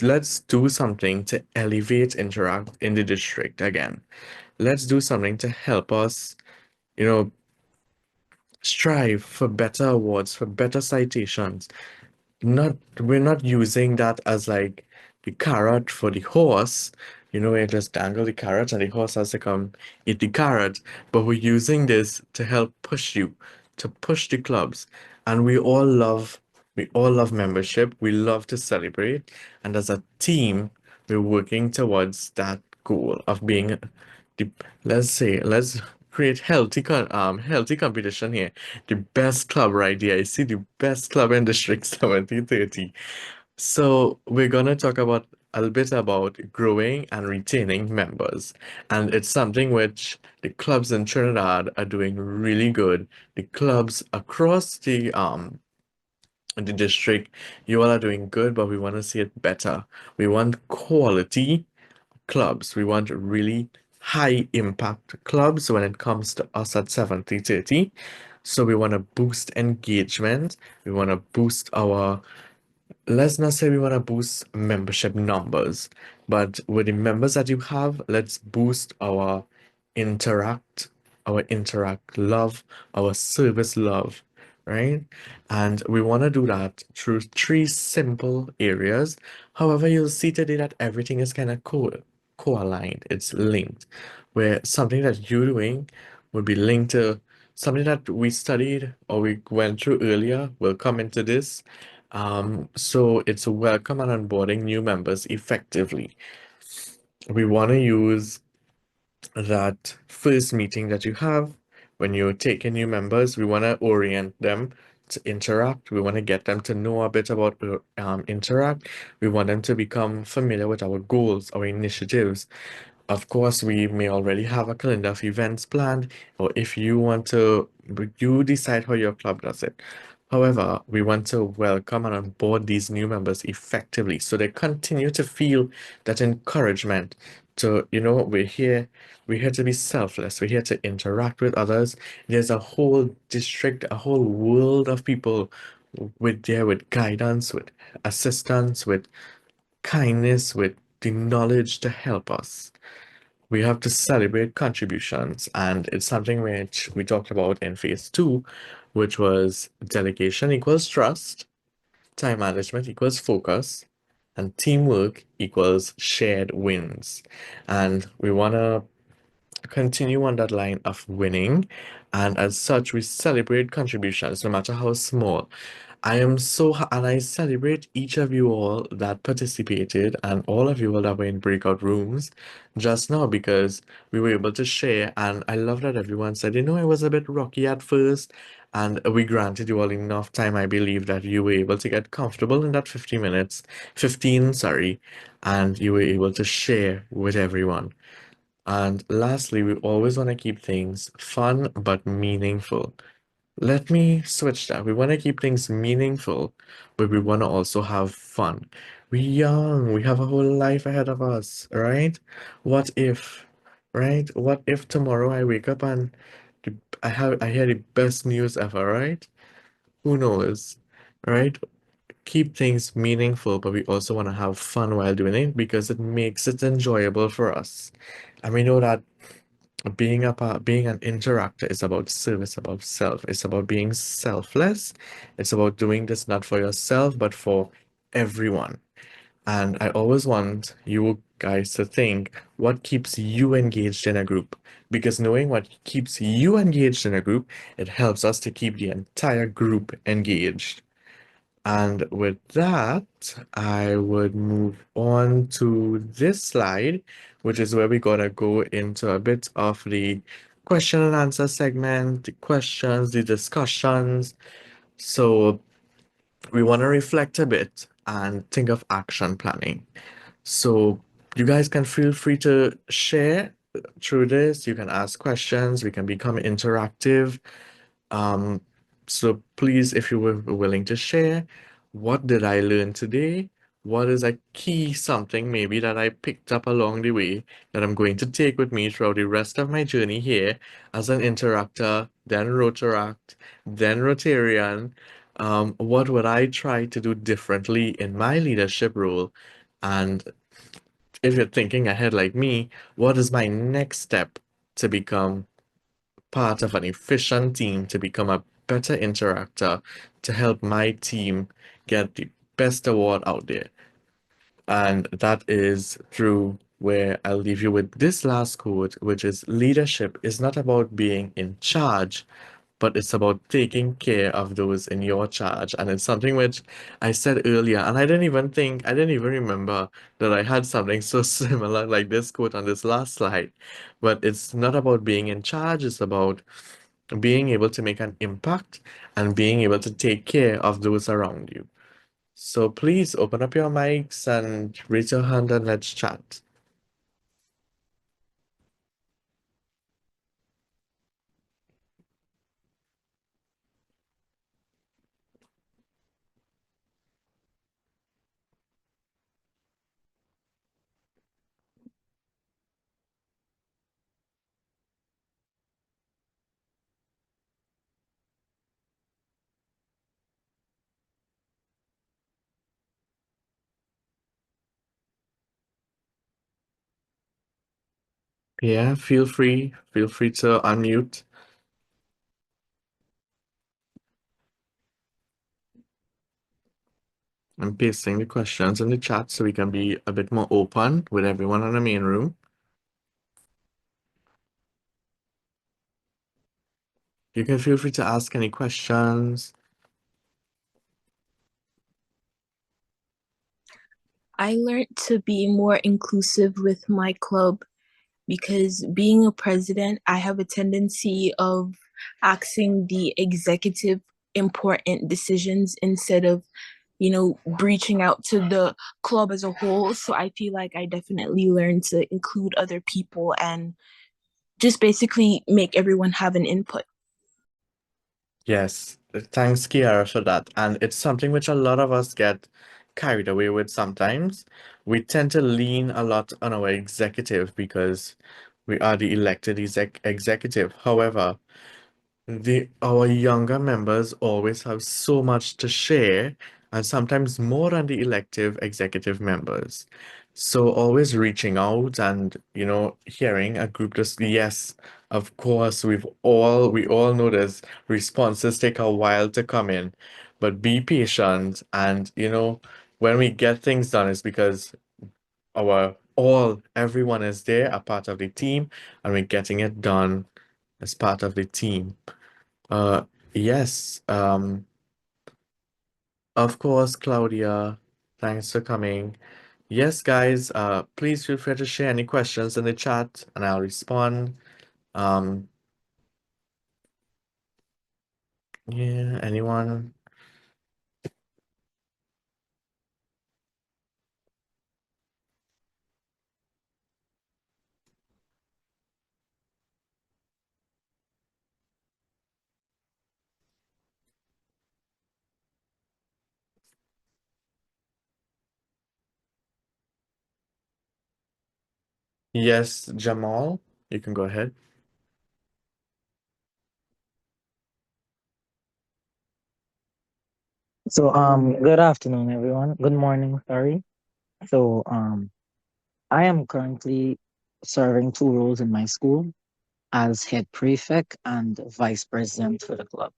Let's do something to elevate Interact in the district again. Let's do something to help us, strive for better awards, for better citations. We're not using that as like the carrot for the horse, where just dangle the carrot and the horse has to come eat the carrot, but we're using this to help push you, to push the clubs. And we all love membership, we love to celebrate, and as a team we're working towards that goal of being the, let's create healthy competition here. The best club right here. I see the best club in District 7030. So we're gonna talk about a little bit about growing and retaining members. And it's something which the clubs in Trinidad are doing really good. The clubs across the district, you all are doing good, but we want to see it better. We want quality clubs. We want really high impact clubs when it comes to us at 7030. So we want to boost engagement. We want to boost let's not say we want to boost membership numbers, but with the members that you have, let's boost our interact our interact love, our service love, right? And we want to do that through three simple areas. However, you'll see today that everything is kind of co-aligned. It's linked, where something that you're doing would be linked to something that we studied or we went through earlier will come into this. So it's a welcome and onboarding new members effectively. We want to use that first meeting that you have when you're taking new members. We want to orient them to interact. We want to get them to know a bit about interact. We want them to become familiar with our goals, our initiatives. Of course, we may already have a calendar of events planned, or if you want to, you decide how your club does it. However, we want to welcome and onboard these new members effectively so they continue to feel that encouragement to, we're here to be selfless, we're here to interact with others. There's a whole district, a whole world of people with guidance, with assistance, with kindness, with the knowledge to help us. We have to celebrate contributions, and it's something which we talked about in phase 2, which was delegation equals trust, time management equals focus, and teamwork equals shared wins. And we want to continue on that line of winning, and as such, we celebrate contributions, no matter how small. I am and I celebrate each of you all that participated and all of you all that were in breakout rooms just now, because we were able to share. And I love that everyone said, it was a bit rocky at first, and we granted you all enough time. I believe that you were able to get comfortable in that 15, sorry, and you were able to share with everyone. And lastly, we always want to keep things fun but meaningful. Let me switch that. We want to keep things meaningful, but we want to also have fun. We're young, we have a whole life ahead of us, right? What if, right? What if tomorrow I wake up and I hear the best news ever, right? Who knows, right? Keep things meaningful, but we also want to have fun while doing it because it makes it enjoyable for us. And we know that being an interactor is about service, about self. It's about being selfless. It's about doing this not for yourself, but for everyone. And I always want you guys to think what keeps you engaged in a group. Because knowing what keeps you engaged in a group, it helps us to keep the entire group engaged. And with that, I would move on to this slide, which is where we're going to go into a bit of the question and answer segment, the questions, the discussions. So we want to reflect a bit and think of action planning. So you guys can feel free to share through this. You can ask questions. We can become interactive. So please, if you were willing to share, what did I learn today? What is a key something maybe that I picked up along the way that I'm going to take with me throughout the rest of my journey here as an interactor, then Rotaract, then Rotarian? What would I try to do differently in my leadership role? And if you're thinking ahead like me, what is my next step to become part of an efficient team, to become a better interactor, to help my team get the best award out there? And that is through where I'll leave you with this last quote, which is leadership is not about being in charge, but it's about taking care of those in your charge. And it's something which I said earlier, and I didn't even remember that I had something so similar like this quote on this last slide. But it's not about being in charge, it's about being able to make an impact and being able to take care of those around you. So please open up your mics and raise your hand and let's chat. Yeah, feel free to unmute. I'm pasting the questions in the chat so we can be a bit more open with everyone in the main room. You can feel free to ask any questions. I learned to be more inclusive with my club because being a president, I have a tendency of asking the executive important decisions instead of, reaching out to the club as a whole. So I feel like I definitely learned to include other people and just basically make everyone have an input. Yes, thanks, Kiara, for that. And it's something which a lot of us get carried away with sometimes. We tend to lean a lot on our executive because we are the elected executive. However, our younger members always have so much to share, and sometimes more than the elective executive members. So always reaching out and, hearing a group just, yes, of course, we all know this. Responses take a while to come in, but be patient. And, when we get things done, it's because everyone is there, a part of the team, and we're getting it done as part of the team. Yes, of course, Claudia, thanks for coming. Yes, guys, please feel free to share any questions in the chat and I'll respond. Um, yeah, anyone? Yes, Jamal, you can go ahead. So, good afternoon, everyone. Good morning, sorry. So, I am currently serving two roles in my school as head prefect and vice president for the club.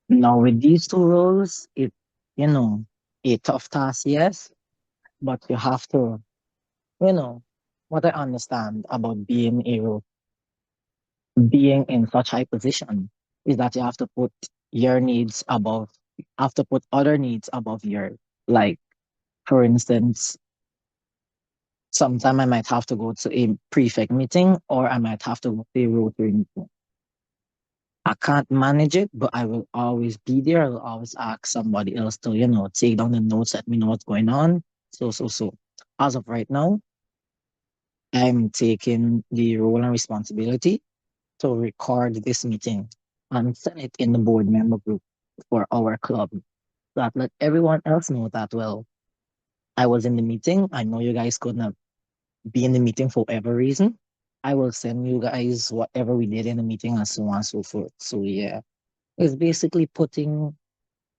Now, with these two roles, you know, a tough task, yes, but you have to, you know, what I understand about being in such high position is that you have to put your needs above, have to put other needs above your, like, for instance, sometime I might have to go to a prefect meeting or I might have to go to a Rotary meeting. I can't manage it, but I will always be there. I will always ask somebody else to, take down the notes, let me know what's going on. So. As of right now, I'm taking the role and responsibility to record this meeting and send it in the board member group for our club. That let everyone else know that, well, I was in the meeting. I know you guys couldn't be in the meeting for whatever reason. I will send you guys whatever we did in the meeting and so on and so forth. So yeah, it's basically putting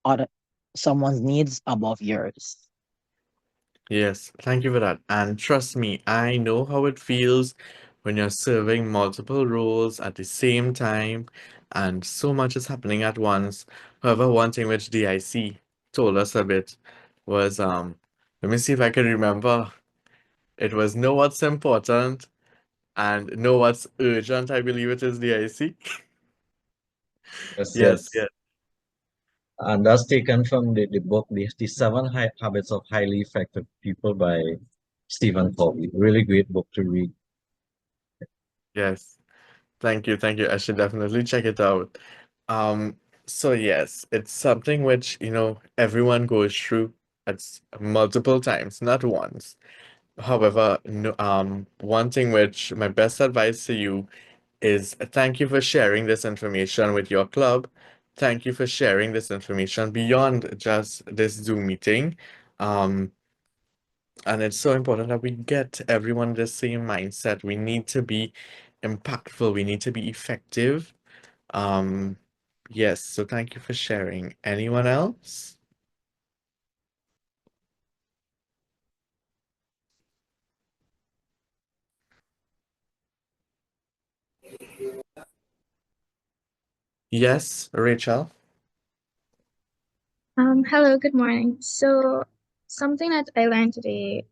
other someone's needs above yours. Yes, thank you for that. And trust me, I know how it feels when you're serving multiple roles at the same time and so much is happening at once. However, one thing which DIC told us a bit was let me see if I can remember. It was know what's important and know what's urgent, I believe it is DIC. Yes, Yes, yes. yes. And that's taken from the book, the Seven Habits of Highly Effective People by Stephen Covey. Really great book to read. Yes. Thank you, thank you. I should definitely check it out. Um, so yes, it's something which, everyone goes through at multiple times, not once. However, no, one thing which my best advice to you is thank you for sharing this information with your club. Thank you for sharing this information beyond just this Zoom meeting. Um, and it's so important that we get everyone the same mindset. We need to be impactful. We need to be effective. Um, yes, so thank you for sharing. Anyone else? Yes, Rachel. Hello, good morning. So, something that I learned today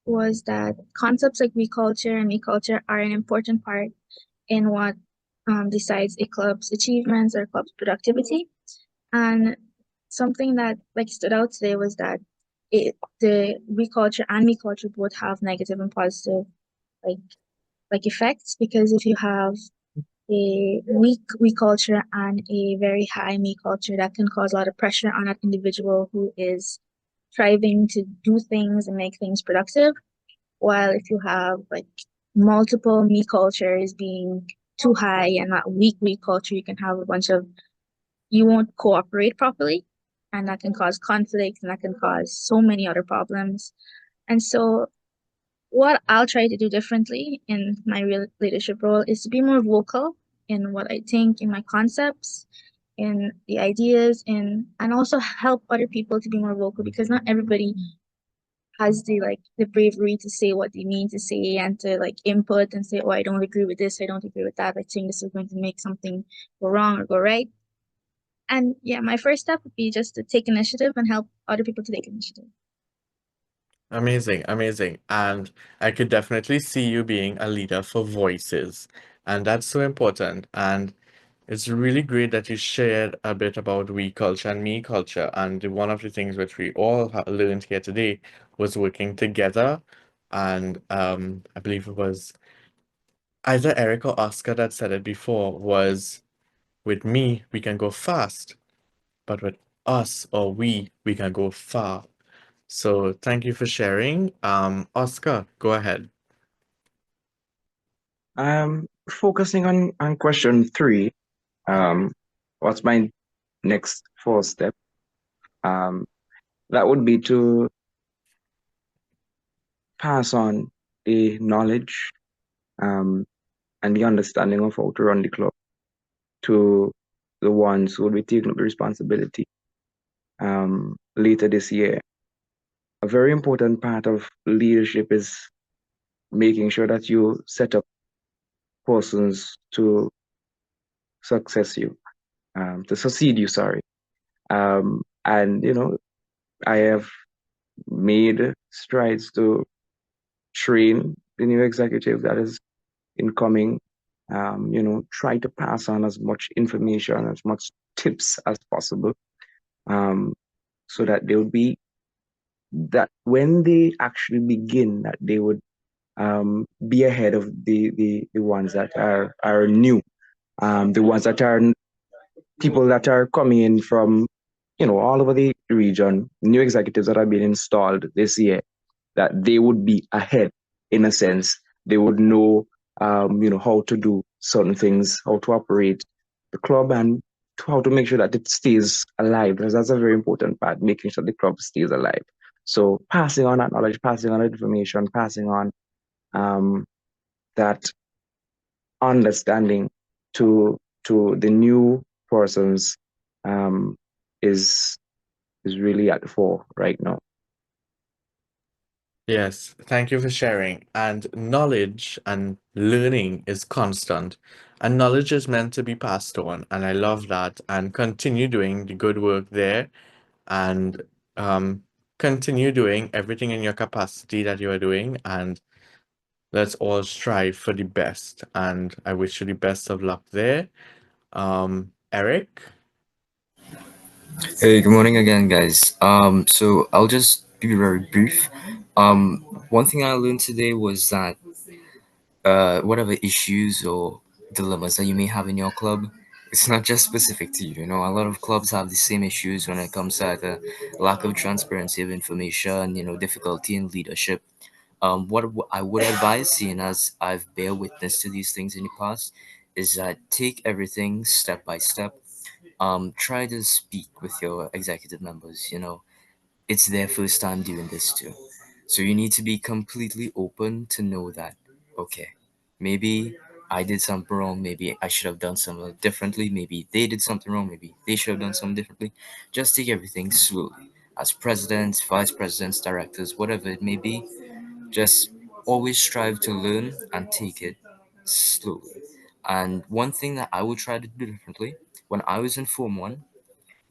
was that concepts like we culture and me culture are an important part in what decides a club's achievements or club's productivity. And something that like stood out today was that the we culture and me culture both have negative and positive like effects, because if you have a weak we culture and a very high me culture, that can cause a lot of pressure on that individual who is striving to do things and make things productive. While if you have like multiple me cultures being too high and not weak we culture, you can have a bunch of, you won't cooperate properly, and that can cause conflict and that can cause so many other problems. And so what I'll try to do differently in my real leadership role is to be more vocal in what I think, in my concepts, in the ideas, and also help other people to be more vocal, because not everybody has the bravery to say what they mean to say and to like input and say, oh, I don't agree with this, I don't agree with that, I think this is going to make something go wrong or go right. And yeah, my first step would be just to take initiative and help other people to take initiative. Amazing, amazing. And I could definitely see you being a leader for voices. And that's so important. And it's really great that you shared a bit about we culture and me culture. And one of the things which we all learned here today was working together. And I believe it was either Eric or Oscar that said it before, was with me, we can go fast, but with us or we can go far. So thank you for sharing. Oscar, go ahead. Focusing on question 3, what's my next 4 step? That would be to pass on the knowledge and the understanding of how to run the club to the ones who will be taking up the responsibility later this year. A very important part of leadership is making sure that you set up persons to succeed you, sorry. And I have made strides to train the new executive that is incoming. Try to pass on as much information, as much tips as possible, so that they would be, that when they actually begin, that they would be ahead of the ones that are new, the ones that are people that are coming in from all over the region, new executives that have been installed this year, that they would be ahead in a sense. They would know, how to do certain things, how to operate the club, and how to make sure that it stays alive, because that's a very important part, making sure the club stays alive. So passing on that knowledge, passing on that information, passing on that understanding to the new persons is really at the fore right now. Yes, thank you for sharing. And knowledge and learning is constant, and knowledge is meant to be passed on. And I love that. And continue doing the good work there, and continue doing everything in your capacity that you are doing. And let's all strive for the best. And I wish you the best of luck there. Eric? Hey, good morning again, guys. So I'll just be very brief. One thing I learned today was that whatever issues or dilemmas that you may have in your club, it's not just specific to you. You know, a lot of clubs have the same issues when it comes to either lack of transparency of information, difficulty in leadership. I would advise, seeing as I've bear witness to these things in the past, is that take everything step by step. Try to speak with your executive members. It's their first time doing this too. So you need to be completely open to know that, okay, maybe I did something wrong, maybe I should have done something differently, maybe they did something wrong, maybe they should have done something differently. Just take everything slowly. As presidents, vice presidents, directors, whatever it may be, just always strive to learn and take it slowly. And one thing that I would try to do differently, when I was in Form 1,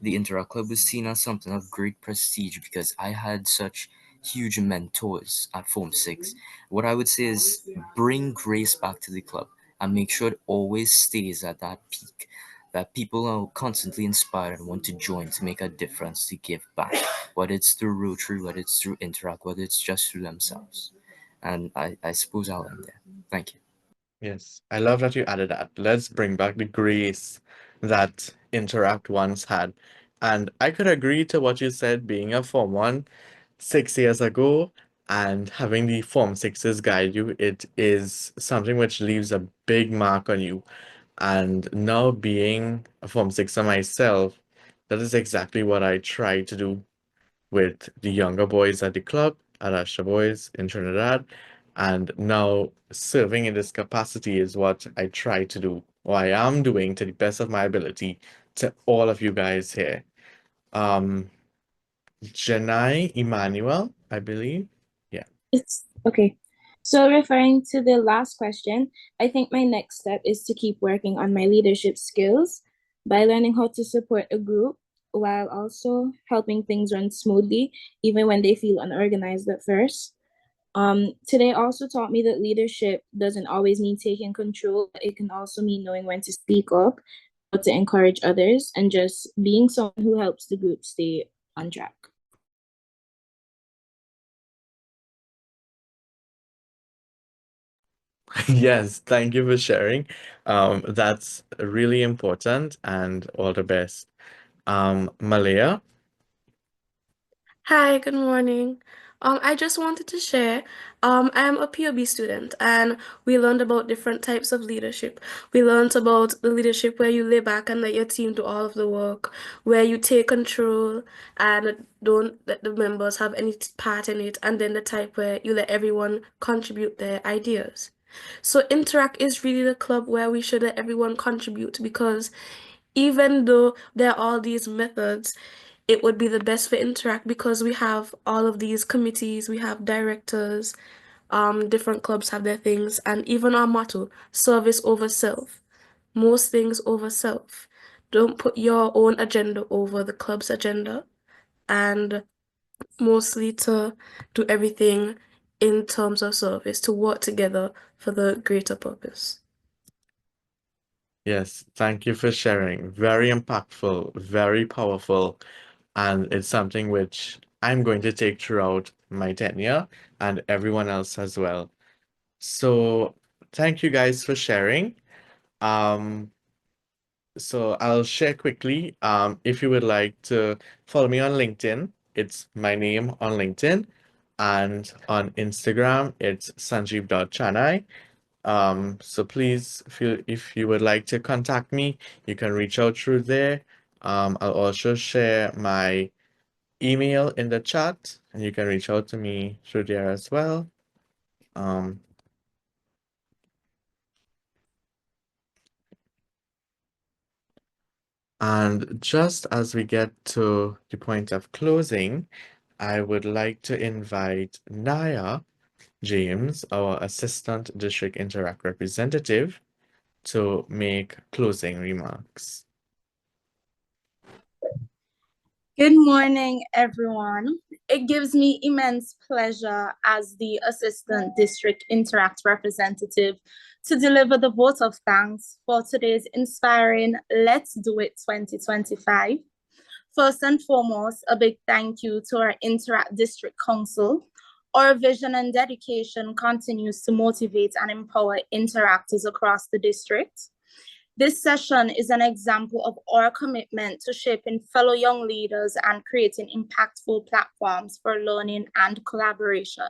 the Interact Club was seen as something of great prestige because I had such huge mentors at Form 6. What I would say is bring grace back to the club and make sure it always stays at that peak, that people are constantly inspired and want to join to make a difference, to give back, whether it's through Rotary, whether it's through Interact, whether it's just through themselves. And I suppose I'll end there. Thank you. Yes, I love that you added that. Let's bring back the grace that Interact once had. And I could agree to what you said, being a Form 1 6 years ago and having the Form 6s guide you, it is something which leaves a big mark on you. And now being a Form 6er myself, that is exactly what I try to do with the younger boys at the club, at Asha Boys in Trinidad. And now serving in this capacity is what I try to do, or I am doing to the best of my ability to all of you guys here. Janai Emmanuel, I believe. Yeah. It's okay. So referring to the last question, I think my next step is to keep working on my leadership skills by learning how to support a group while also helping things run smoothly, even when they feel unorganized at first. Today also taught me that leadership doesn't always mean taking control. It can also mean knowing when to speak up, how to encourage others, and just being someone who helps the group stay on track. Yes, thank you for sharing. That's really important, and all the best. Malaya. Hi, good morning. I just wanted to share, I'm a POB student and we learned about different types of leadership. We learned about the leadership where you lay back and let your team do all of the work, where you take control and don't let the members have any part in it, and then the type where you let everyone contribute their ideas. So Interact is really the club where we should let everyone contribute because even though there are all these methods, it would be the best for Interact because we have all of these committees, we have directors, different clubs have their things, and even our motto, service over self. Most things over self. Don't put your own agenda over the club's agenda, and mostly to do everything in terms of service, to work together for the greater purpose. Yes, thank you for sharing. Very impactful, very powerful, and it's something which I'm going to take throughout my tenure and everyone else as well. So thank you guys for sharing. So I'll share quickly. If you would like to follow me on LinkedIn, it's my name on LinkedIn, and on Instagram, it's sanjeev.chanai. So please feel if you would like to contact me, you can reach out through there. I'll also share my email in the chat, and you can reach out to me through there as well. And just as we get to the point of closing, I would like to invite Naya James, our Assistant District Interact Representative, to make closing remarks. Good morning, everyone. It gives me immense pleasure as the Assistant District Interact Representative to deliver the vote of thanks for today's inspiring Let's Do It 2025. First and foremost, a big thank you to our Interact District Council. Our vision and dedication continues to motivate and empower interactors across the district. This session is an example of our commitment to shaping fellow young leaders and creating impactful platforms for learning and collaboration.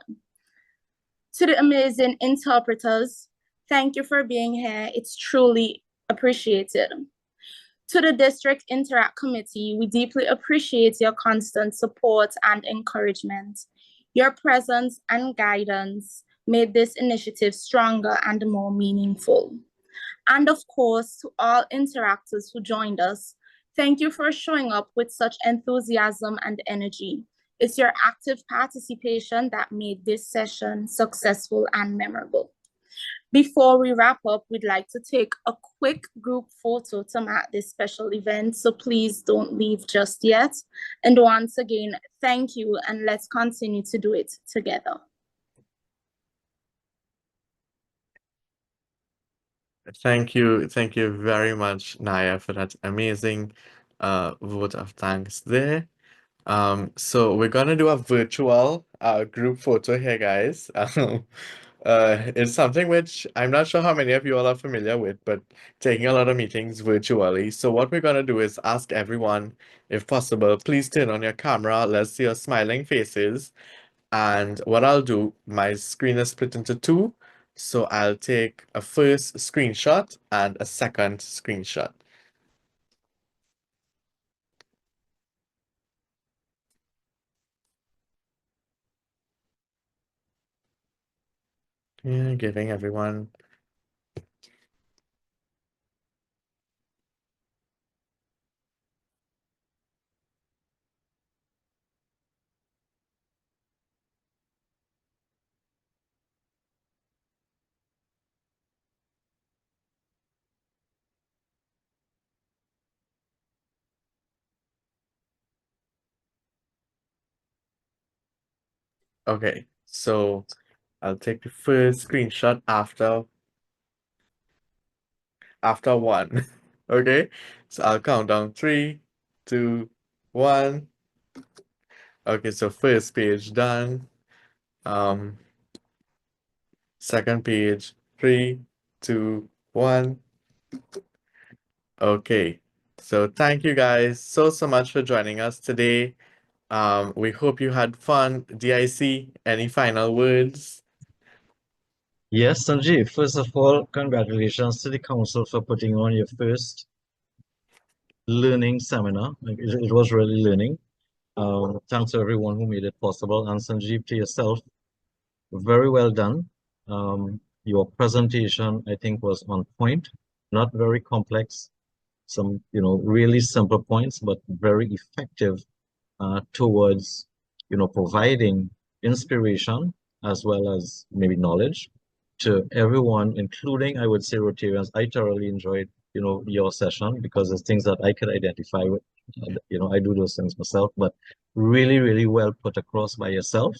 To the amazing interpreters, thank you for being here. It's truly appreciated. To the District Interact Committee, we deeply appreciate your constant support and encouragement. Your presence and guidance made this initiative stronger and more meaningful. And of course, to all interactors who joined us, thank you for showing up with such enthusiasm and energy. It's your active participation that made this session successful and memorable. Before we wrap up, we'd like to take a quick group photo to mark this special event, so please don't leave just yet. And once again, thank you, and let's continue to do it together. Thank you very much, Naya, for that amazing vote of thanks there. So we're gonna do a virtual group photo here, guys. It's something which I'm not sure how many of you all are familiar with, but taking a lot of meetings virtually. So what we're gonna do is ask everyone, if possible, please turn on your camera. Let's see your smiling faces. And what I'll do, my screen is split into two. So I'll take a first screenshot and a second screenshot. Yeah, giving everyone. Okay, so I'll take the first screenshot after one. Okay, so I'll count down 3, 2, 1. Okay, so first page done. Second page, 3, 2, 1. Okay, so thank you guys so much for joining us today. We hope you had fun. DIC, any final words? Yes, Sanjeev, first of all, congratulations to the council for putting on your first learning seminar. It was really learning. Thanks to everyone who made it possible. And Sanjeev, to yourself, very well done. Your presentation, I think, was on point, not very complex. Some, really simple points, but very effective towards, providing inspiration as well as maybe knowledge to everyone, including, I would say, Rotarians. I thoroughly enjoyed, your session because there's things that I could identify with. I do those things myself, but really, really well put across by yourself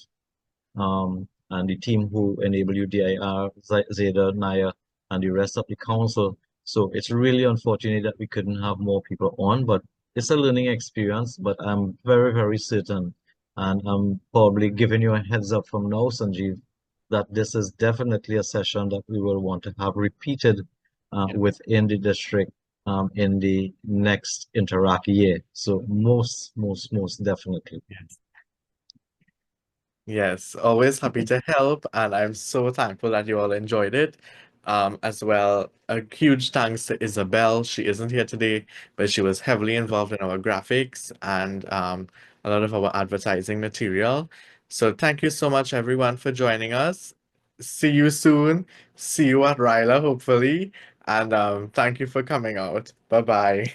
and the team who enable you, DIR, Zeta, Naya, and the rest of the council. So it's really unfortunate that we couldn't have more people on, but it's a learning experience. But I'm very, very certain, and I'm probably giving you a heads up from now, Sanjeev, that this is definitely a session that we will want to have repeated within the district in the next Interact year. So most definitely. Yes, always happy to help, and I'm so thankful that you all enjoyed it. As well, a huge thanks to Isabel. She isn't here today, but she was heavily involved in our graphics and a lot of our advertising material. So thank you so much, everyone, for joining us. See you soon. See you at Ryla, hopefully. And thank you for coming out. Bye-bye.